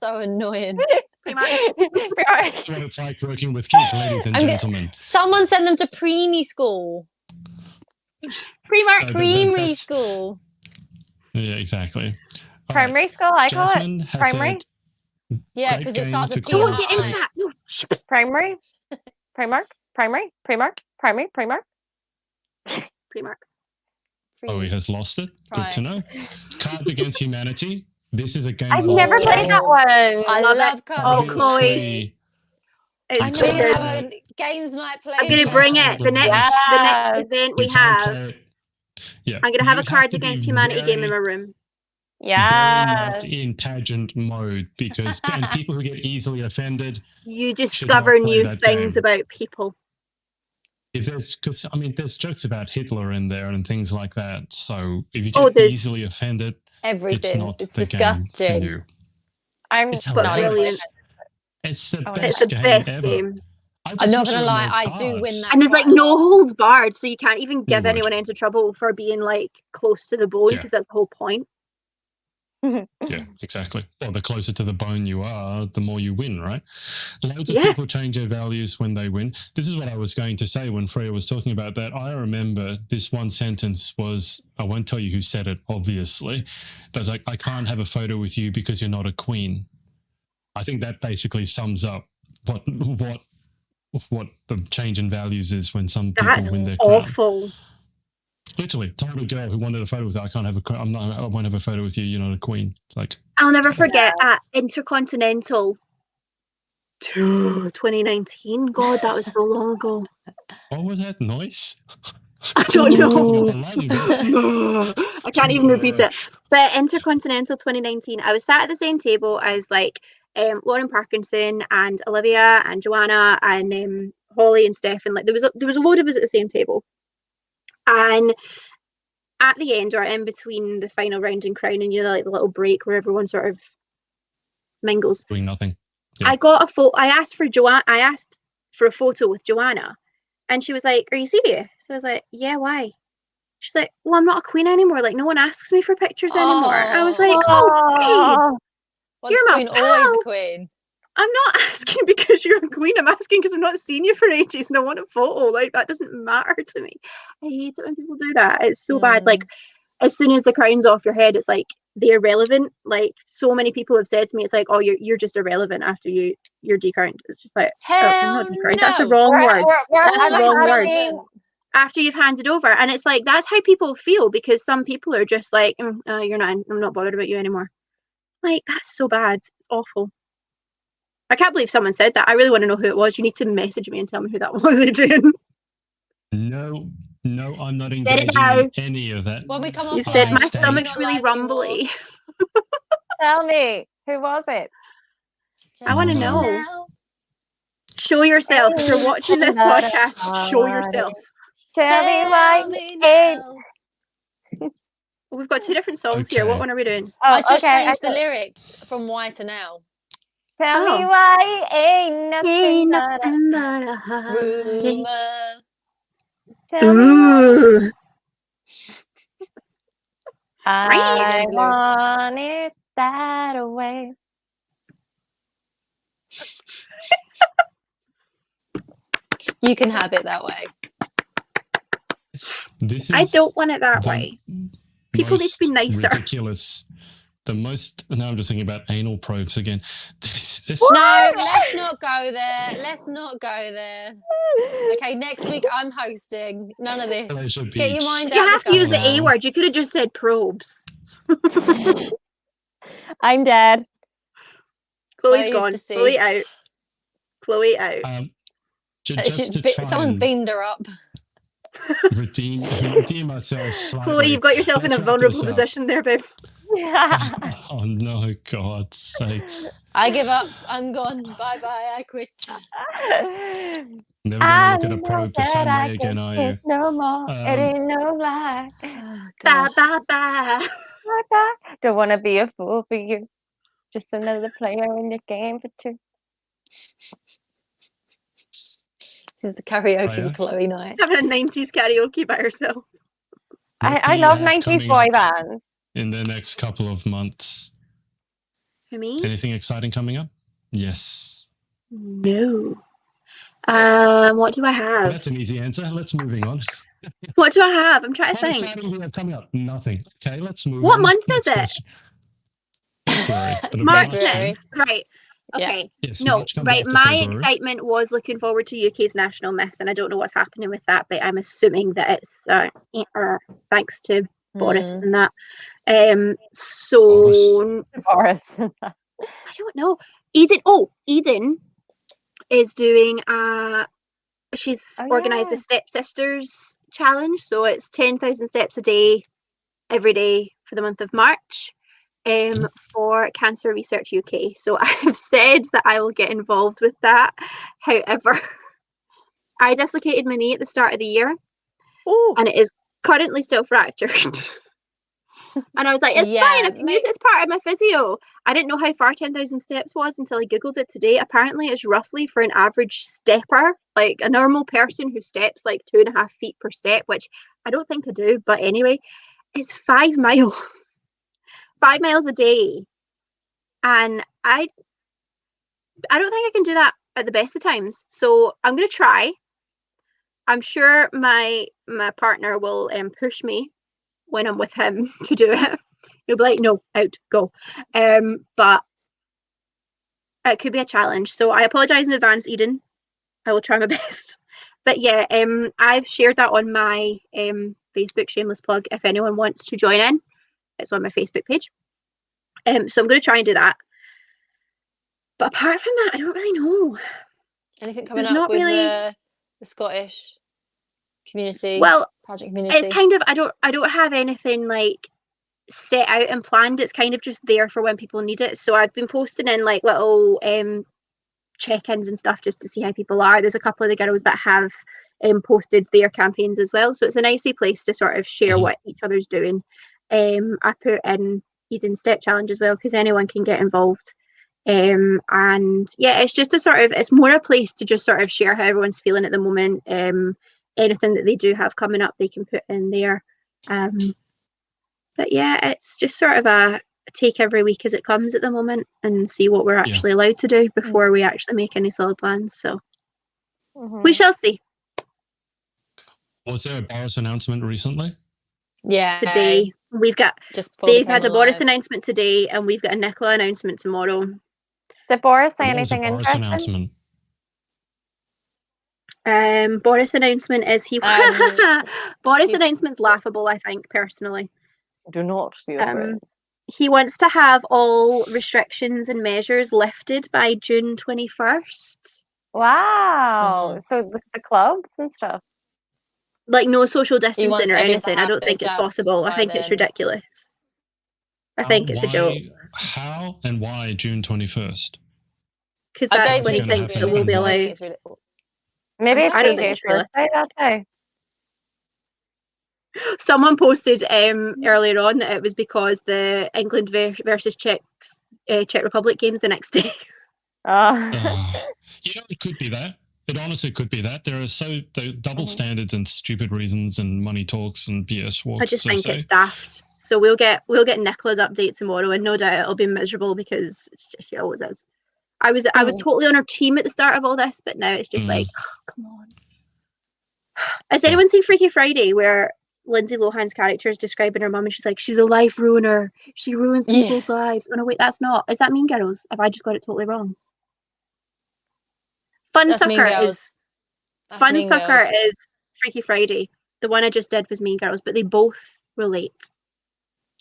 so annoying. That's what it's like working with kids, ladies and gentlemen. Someone send them to preemie school. Primark. Primary school. Yeah, exactly. All right. Primary school, I call it. Jasmine has Primary. said, Yeah, Great because game it starts to with call You on won't get into P-R-I. that. No. Shh. Primary. Primark. Primary. Primark. Primary. Primark. Primark. Chloe has lost it. Good to know. Cards Against Humanity. This is a game I've that never I played that one. I Love love it. Cards Oh, Against Chloe. Humanity. It's I so We can't can good. play have it. a games night play. I'm gonna can't bring play it. the The next Yes. event we You can't have. play it. Yeah. I'm gonna have You a Cards to be Against Humanity game in my very, room. very Yeah. much in pageant mode because and people who get easily offended. You discover play new that things game. about people. If there's because I mean there's jokes about Hitler in there and things like that. So if you Oh, get there's easily offended, it's Everything. not It's the game for disgusting. you. I'm It's But not even. brilliant. It's the Oh, It's best the game best ever. game. I I'm just not wish gonna there were lie, more I do win cards. that. And there's like quite a no lot. holds barred, so you can't even give would. anyone into trouble for being like close to the bone, Yeah. because that's the whole point. Yeah, exactly. Well, the closer to the bone you are, the more you win, right? Loads of Yeah. people change their values when they win. This is what I was going to say when Freya was talking about that. I remember this one sentence was, I won't tell you who said it, obviously, but it's like, I can't have a photo with you because you're not a queen. I think that basically sums up what the change in values is when some people That's win their crown. awful. Literally, told a girl who wanted a photo with her, I can't have a. I won't have a photo with you. You're not a queen. It's like, I'll never forget at Intercontinental 2019. God, that was so long ago. what was that noise? I don't know. Looking up a line. I can't even repeat it. But Intercontinental 2019, I was sat at the same table as like Lauren Parkinson and Olivia and Joanna and Holly and Steph, and like there was a load of us at the same table. And at the end, or in between the final round and crowning, you know, like the little break where everyone sort of mingles. Doing nothing. Yeah. I got a photo. I asked for a photo with Joanna, and she was like, "Are you serious?" So I was like, "Yeah, why?" She's like, "Well, I'm not a queen anymore. Like, no one asks me for pictures anymore." I was like, "Oh, babe, Once you're my queen, always pal. a queen. I'm not asking because you're a queen. I'm asking because I've not seen you for ages and I want a photo. Like, that doesn't matter to me." I hate it when people do that. It's so bad. Like, as soon as the crown's off your head, it's like they're irrelevant. Like, so many people have said to me, it's like, "Oh, you're just irrelevant after you're decrowned." It's just like, Hell I'm not decrowned. no. That's the wrong word. We're That's the wrong word. having- After you've handed over, and it's like that's how people feel, because some people are just like, "You're not. I'm not bothered about you anymore." Like, that's so bad. It's awful. I can't believe someone said that. I really want to know who it was. You need to message me and tell me who that was, Adrian. No, I'm not You said it engaging now. in any of that. When we come off You said live, my we're stomach's not really live anymore. rumbly. Tell me, who was it? I want to No. know. Show yourself. If you're watching this podcast, show yourself. Tell me why me you ain't. now. Well, we've got two different songs here. What Okay. one are we doing? Oh, I just okay. changed the lyric from why to now. Tell me Oh. why you ain't nothing Ain't but a. nothing but a heartache. Rumor. Tell me why Ooh. I Against lyrics. want it that way. You can have it that way. This is I don't want it that the- way. People need to be most nicer. ridiculous. The most. Now I'm just thinking about anal probes again. No, let's not go there. Let's not go there. Okay, next week I'm hosting. None of this. Pleasure Get your Beach. mind You out have the to use the A Oh. word. You could have just said probes. I'm dead. Chloe's Chloe's gone. deceased. Chloe out. Chloe out. Just to try Someone's and beamed her up. redeem myself slightly. Chloe, you've got yourself in a Let's wrap vulnerable this up. position there, babe. Oh no, God's sakes! I give up. I'm gone. Bye bye. I quit. Never gonna look at I a know probe the that same I way again, can are take you? no more. It ain't no lie. Oh, Bye, God. bye, bye. Bye-bye. Don't want to be a fool for you. Just another player in your game for two. This is the karaoke Freya? with Chloe night. Having a 90s karaoke by herself. What I do you love have 90s coming boy up bands. in the next couple of months? For me? Anything exciting coming up? Yes. No. What do I have? That's an easy answer. Let's moving on. What do I have? I'm trying to What think. exciting do you have coming up? Nothing. Okay, let's move What on. month is Next it? question. February. It's It'll be March March February. next. Right. Yeah. Okay. Yes, No, March comes right. after My February. excitement was looking forward to UK's National Miss, and I don't know what's happening with that, but I'm assuming that it's thanks to Boris and that. So Boris. I don't know. Eden is doing she's Oh, organised yeah. a stepsisters challenge, so it's 10,000 steps a day every day for the month of March. For Cancer Research UK. So I've said that I will get involved with that. However, I dislocated my knee at the start of the year, Ooh. and it is currently still fractured. And I was like, it's fine, I can use it as part of my physio. I didn't know how far 10,000 steps was until I googled it today. Apparently it's roughly, for an average stepper, like a normal person who steps like 2.5 feet per step, which I don't think I do, but anyway, it's 5 miles. 5 miles a day. And I don't think I can do that at the best of times. So I'm going to try. I'm sure my partner will push me when I'm with him to do it. He'll be like, no, out, go. But it could be a challenge. So I apologise in advance, Eden. I will try my best. But yeah, I've shared that on my Facebook, shameless plug, if anyone wants to join in. It's on my Facebook page. So I'm going to try and do that. But apart from that, I don't really know. Anything coming There's up not with really the Scottish community? well, pageant community. it's kind of I don't have anything like set out and planned. It's kind of just there for when people need it. So I've been posting in like little check-ins and stuff just to see how people are. There's a couple of the girls that have posted their campaigns as well. So it's a nice wee place to sort of share what each other's doing. I put in Eden Step Challenge as well because anyone can get involved. And yeah, it's just it's more a place to just sort of share how everyone's feeling at the moment. Anything that they do have coming up, they can put in there. But yeah, it's just sort of a take every week as it comes at the moment and see what we're actually allowed to do before we actually make any solid plans. So we shall see. Was there a Boris announcement recently? Yeah. Today we've got they've had a Boris announcement today, and we've got a Nicola announcement tomorrow. Did Boris say What was the anything Boris interesting? announcement? Boris announcement is Boris announcement's laughable, I think, personally. Do not see your friends. He wants to have all restrictions and measures lifted by June 21st. Wow. So the clubs and stuff. Like no social distancing or everyone to anything. I have don't their think it's jabs possible. I by think it's then. ridiculous. I think it's a joke. How and why June 21st? Because I that's don't when he think thinks it's it will be realistic. allowed. Maybe it's I don't think AJ's it's realistic. birthday that day. Someone posted earlier on that it was because the England versus Czech Republic game's the next day. It could be that. It honestly could be that. There are double standards and stupid reasons and money talks and BS walks. I just think it's daft. So we'll get Nicola's update tomorrow, and no doubt it'll be miserable because it's just she always is. I was totally on her team at the start of all this, but now it's just like, oh, come on. Has anyone seen Freaky Friday where Lindsay Lohan's character is describing her mum, and she's like, she's a life ruiner. She ruins people's lives. Oh no, wait, that's not. Is that Mean Girls? Have I just got it totally wrong? That's Mean Funsucker Girls. is That's Mean Funsucker Girls. is Freaky Friday. The one I just did was Mean Girls, but they both relate,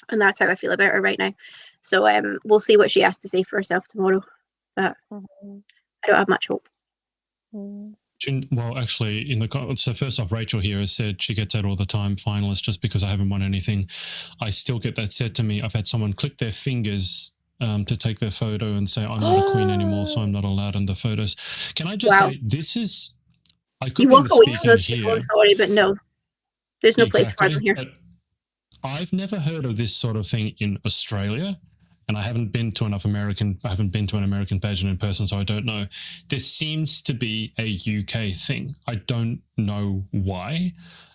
and that's how I feel about her right now. So we'll see what she has to say for herself tomorrow, but I don't have much hope. Well, actually, so first off, Rachel here has said she gets that all the time, finalist, just because I haven't won anything. I still get that said to me. I've had someone click their fingers to take their photo and say, I'm not a queen anymore, so I'm not allowed in the photos. Can I just say, this is... I could You be walk away from misspeaking those people, here. I'm sorry, but no. There's no place for them here. But I've never heard of this sort of thing in Australia. And I haven't been to an American pageant in person, so I don't know. This seems to be a UK thing. I don't know why,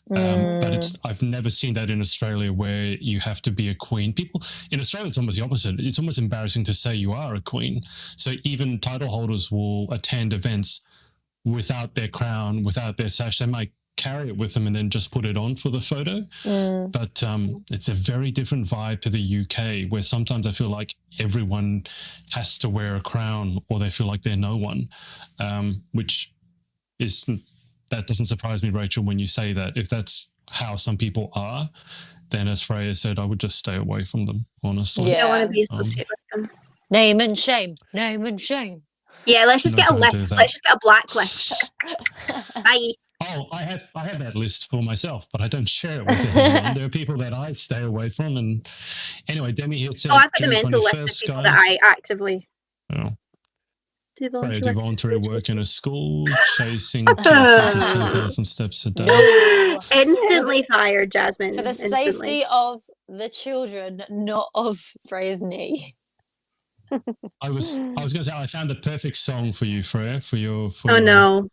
but I've never seen that in Australia where you have to be a queen. People in Australia, it's almost the opposite. It's almost embarrassing to say you are a queen. So even title holders will attend events without their crown, without their sash. They might carry it with them and then just put it on for the photo. But it's a very different vibe to the UK, where sometimes I feel like everyone has to wear a crown or they feel like they're no one, that doesn't surprise me, Rachel, when you say that. If that's how some people are, then as Freya said, I would just stay away from them, honestly. I don't want to be associated with them. Name and shame. Name and shame. Yeah, let's just get a don't do list. that. Let's just get a blacklist. Bye. Oh, I have that list for myself, but I don't share it with anyone. There are people that I stay away from. And anyway, Demi here said, I've got the June mental list 21st, of people guys. that I actively do voluntary work in a school, chasing 2,000 steps a day. No. Instantly fired, Jasmine. For the safety of the children, not of Freya's knee. I was going to say, I found the perfect song for you, Freya, for your... no.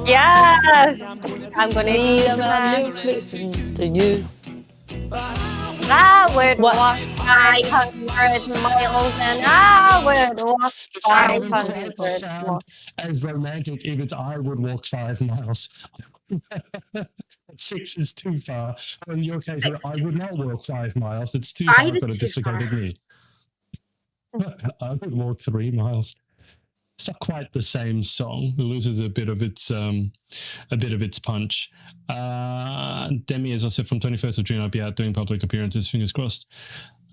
Yes! I'm going to Be a man to you. I would walk 500 miles and I would walk 500 miles. As romantic if it's I would walk 5 miles. 6 is too far. Or in your case, I would not walk 5 miles. It's too far for a dislocated knee. I would walk 3 miles. It's not quite the same song. It loses a bit of its punch. Demi, as I said, from 21st of June, I'll be out doing public appearances. Fingers crossed.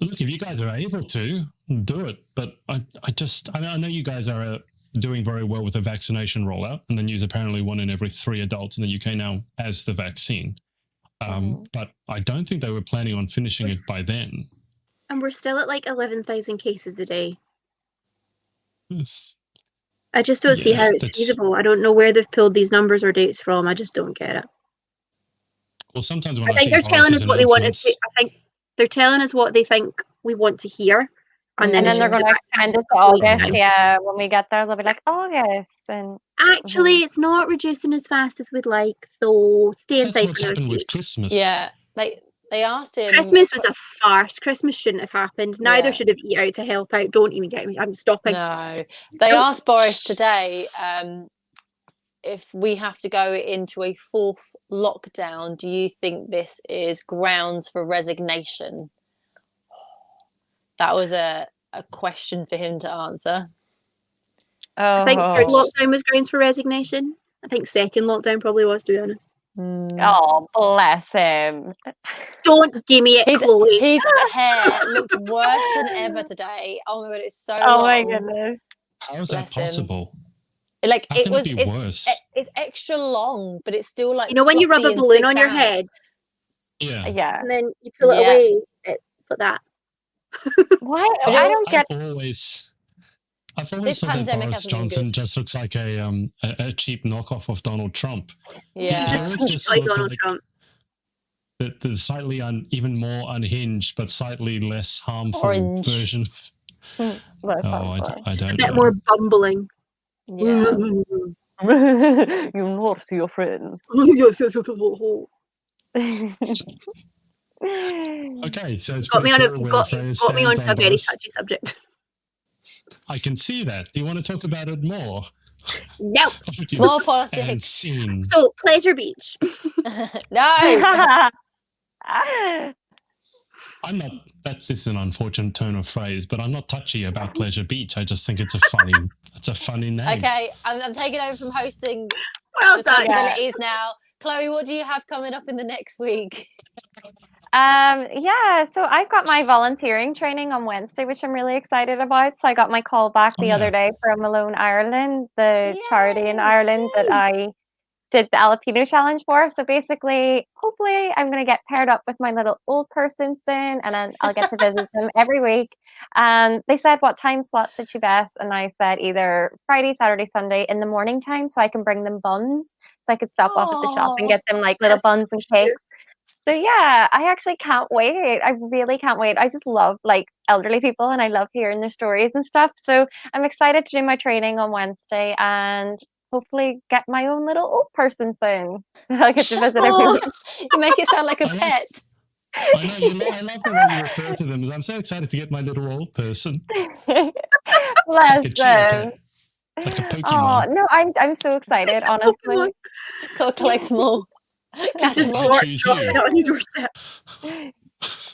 Look, if you guys are able to, do it. But I know you guys are doing very well with the vaccination rollout, and the news apparently 1 in every 3 adults in the UK now has the vaccine. But I don't think they were planning on finishing it by then. And we're still at like 11,000 cases a day. Yes. I just don't see how it's feasible. I don't know where they've pulled these numbers or dates from. I just don't get it. Well, sometimes when I think they're telling us what they want us to. I think they're telling us what they think we want to hear, and then they're going to extend it to August. Yeah, when we get there, they'll be like August. And actually, it's not reducing as fast as we'd like. So stay inside. That's what happened with Christmas. Yeah, they asked him. Christmas was a farce. Christmas shouldn't have happened. Neither should have Eat Out to help out. Don't even get me. I'm stopping. No, they asked Boris today if we have to go into a 4th lockdown. Do you think this is grounds for resignation? That was a question for him to answer. I think 3rd lockdown was grounds for resignation. I think 2nd lockdown probably was, to be honest. Oh, bless him. Don't give me it, Chloe. His hair looked worse than ever today. Oh my god, it's so long. My goodness. How is that possible? Like How can it be worse? It's extra long, but it's still like, you know, when you rub a balloon on your head, and then you pull it away, it's like that. Why? I don't get. I've always thought that Boris Johnson just looks like a cheap knockoff of Donald Trump. Yeah, just like Donald Trump. The slightly even more unhinged, but slightly less harmful version. I don't know. A bit more bumbling. Yeah. You lost your friends. Okay, so it's got me onto a very touchy subject. I can see that. Do you want to talk about it more? No. More And politics. scene. So Pleasure Beach. No. I'm not. This is an unfortunate turn of phrase, but I'm not touchy about Pleasure Beach. I just think it's a funny name. Okay, I'm taking over from hosting Well done. responsibilities now. Chloe, what do you have coming up in the next week? Yeah, so I've got my volunteering training on Wednesday, which I'm really excited about. So I got my call back the other day from Malone Ireland, the charity in Ireland that I did the Alapino challenge for. So basically, hopefully I'm going to get paired up with my little old person soon, and then I'll get to visit them every week. And they said, what time slot suits you best? And I said either Friday, Saturday, Sunday in the morning time, so I can bring them buns. So I could stop off at the shop and get them like little buns and cakes. So yeah, I actually can't wait. I really can't wait. I just love like elderly people and I love hearing their stories and stuff. So I'm excited to do my training on Wednesday and hopefully get my own little old person soon. I'll get to visit every week. You make it sound like a pet. I know. I love the way you refer to them. I'm so excited to get my little old person. Bless Like them. like a Oh Pokemon. no, I'm so excited, honestly. Gotta collect them all. Catch Just them all. I choose you. on your doorstep.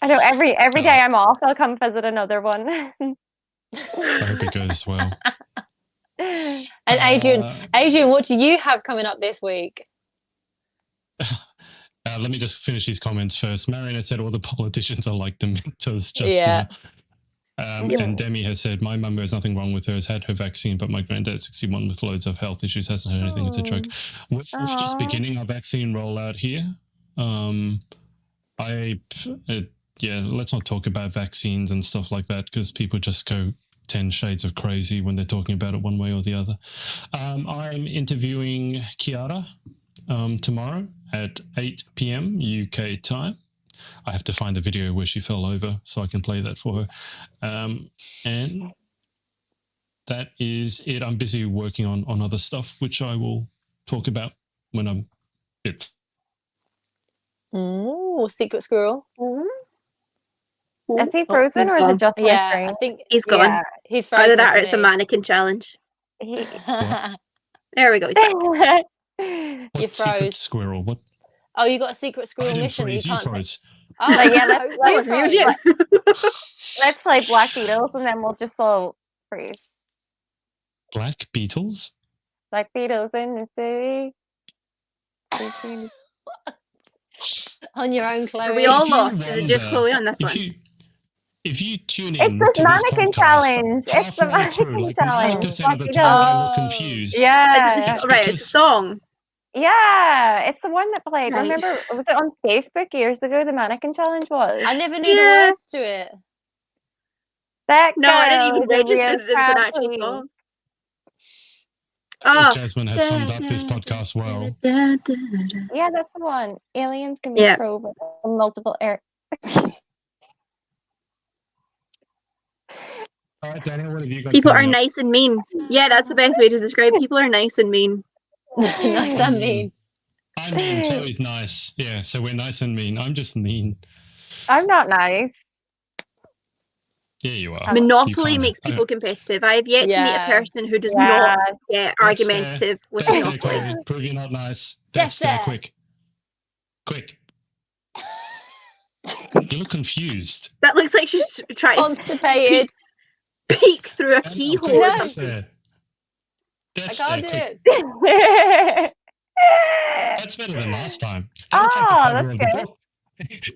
I know every day I'm off, I'll come visit another one. I hope it goes well. And Adrian, what do you have coming up this week? Let me just finish these comments first. Marion has said all the politicians are like dementors just Yeah. now. And Demi has said, my mum, there's nothing wrong with her, has had her vaccine, but my granddad's 61 with loads of health issues, hasn't heard anything, it's a joke. We're just beginning our vaccine rollout here. Let's not talk about vaccines and stuff like that because people just go 10 shades of crazy when they're talking about it one way or the other. I'm interviewing Kiara tomorrow at 8 p.m. UK time. I have to find the video where she fell over so I can play that for her. And that is it. I'm busy working on other stuff, which I will talk about when I'm it. Ooh, secret squirrel. Is he frozen or is it just my Yeah, screen? I think He's gone. Yeah. he's frozen. Either that for or it's a me. mannequin challenge. He- There we go. He's back. You What secret froze. squirrel? What? Oh, you got a secret I squirrel didn't mission. freeze. You You can't. froze. Oh, yeah, That who was froze? music. Let's play Black Beatles and then we'll just all freeze. Black Beatles? Black Beatles in the city. On your own, Chloe. Are we all If you lost? Is it just wonder- Chloe on this one? If you tune It's in this to this mannequin podcast, challenge. It's the halfway through, mannequin like challenge. 90% of the Black time, I Beatles. look confused. Yeah. Is it It's right, it's a because- song. Yeah, it's the one that played. Right. Remember, was it on Facebook years ago? The mannequin challenge was. I never knew the Yeah. words to it. That No, I didn't even girl is a register real that it was an actual queen. song. I think Oh. Jasmine has summed up this podcast well. Yeah, that's the one. Aliens can be Yeah. probed in multiple air. All right, Daniel, what have you got? People are coming up? nice and mean. Yeah, that's the best way to describe people are nice and mean. Nice and mean. I mean, Chloe's nice. Yeah, so we're nice and mean. I'm just mean. I'm not nice. Yeah, you are. Monopoly You kinda- makes people competitive. I have yet to meet Yeah. a person who does Yeah. not get That's fair. argumentative with That's fair, Monopoly. Chloe. Prove you're not nice. That's That's fair. fair. Quick. Quick. You look confused. That looks like she's trying to Constipated. peek through a Quick, keyhole or That's something. fair. I That's can't fair. do Quick. it. That's better than last time. That looks like the Oh, cover of that's the good. book.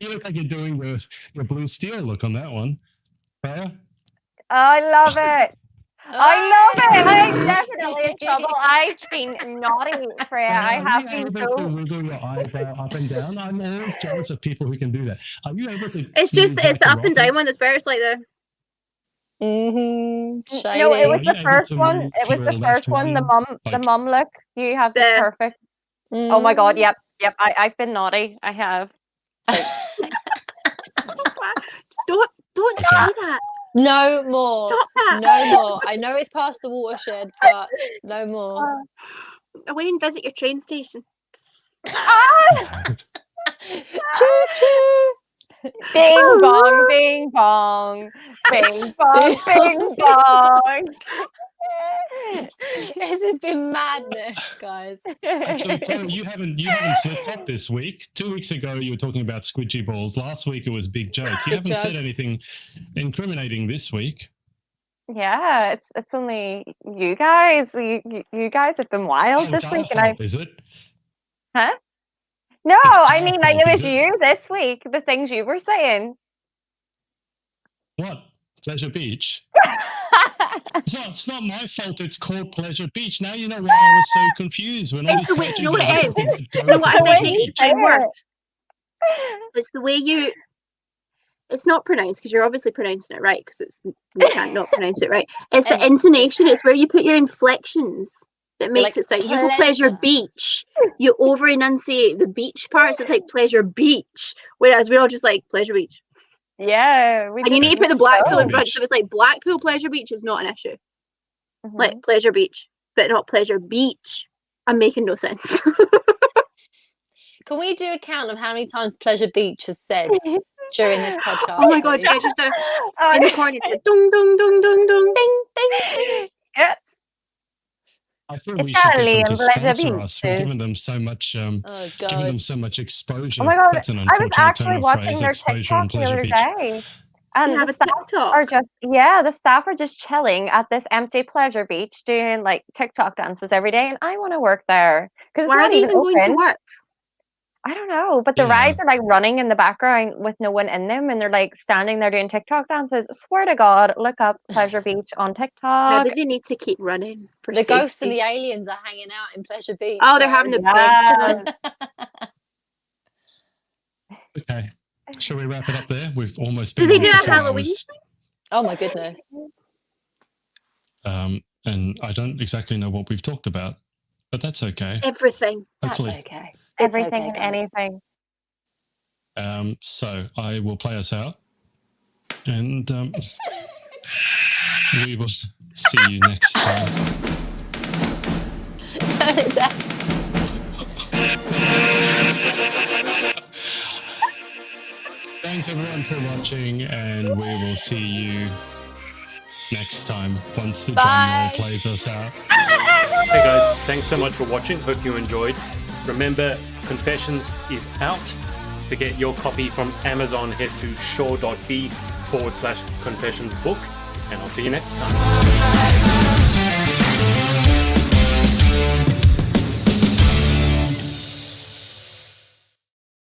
You look like you're doing your blue steel look on that one. Freya? I love it. I love it. I'm Oh. definitely in trouble. I've been naughty, Freya. I have Are you been able to so. wiggle your eyebrow up and down? I'm always jealous of people who can do that. Are you able to? It's just move it's like the a up and rocket? down one that's better. It's like the Shiny. No, it was Are the you able first to one. move It was your the left first one. The wing, the like- mum look. You have the The- perfect. Oh my god. Yep. I've been naughty. I have. don't Okay. say that. No more. Stop that. No more. I know it's past the watershed, but no more. Away and visit your train station. Ah! Choo choo. Bing bong, bing bong, bing bong, bing bong. This has been madness, guys. Actually, Freya, you haven't slipped up this week. 2 weeks ago, you were talking about squidgy balls. Last week, it was big jokes. You haven't said anything incriminating this week. Yeah, it's only you guys. You guys have been wild this week, and is it? Huh? No, I mean, like, it was is it? you this week. The things you were saying. What? Pleasure Beach? It's not my fault it's called Pleasure Beach. Now you know why I was so confused when all It's these the way, pageant you know what girls it are is? talking about You know what I going think to the makes beach. it sound worse? It's the way you... It's not pronounced, because you're obviously pronouncing it right, because we can't not pronounce it right. It's the intonation. It's where you put your inflections that makes it sound. You go Pleasure Beach. You over enunciate the beach part, so it's like Pleasure Beach. Whereas we're all just like Pleasure Beach. Yeah, and you need to put the Blackpool in front, so if it's like Blackpool Pleasure Beach is not an issue. Like Pleasure Beach, but not Pleasure Beach. I'm making no sense. Can we do a count of how many times Pleasure Beach has said during this podcast? Oh my god, yeah, just in the corner, dung dung dung dung dung, ding ding ding. Yeah. I feel we should get them to sponsor us. We've given them so much, given them so much exposure. Oh my god, That's an I was unfortunate actually turn of watching phrase, their exposure on TikTok the Pleasure other Beach. day. And have the a staff TikTok. are just, the staff are just chilling at this empty Pleasure Beach doing like TikTok dances every day. And I want to work there. Because why are they even going to work? I don't know, but the rides are like running in the background with no one in them, and they're like standing there doing TikTok dances. I swear to God, look up Pleasure Beach on TikTok. Maybe they need to keep running for the safety. Ghosts and the aliens are hanging out in Pleasure Beach. Oh, they're having the best fun. Okay, shall we wrap it up there? We've almost Do been they on do for a 2 Halloween? hours. Oh my goodness. And I don't exactly know what we've talked about, but that's okay. Everything. Hopefully. That's okay. Everything okay, and anything. So I will play us out, and we will see you next time. Turn it down. Thanks everyone for watching, and we will see you next time once the drum roll plays us out. Hey guys, thanks so much for watching. Hope you enjoyed. Remember, Confessions is out. To get your copy from Amazon, head to shaw.b/confessionsbook, and I'll see you next time.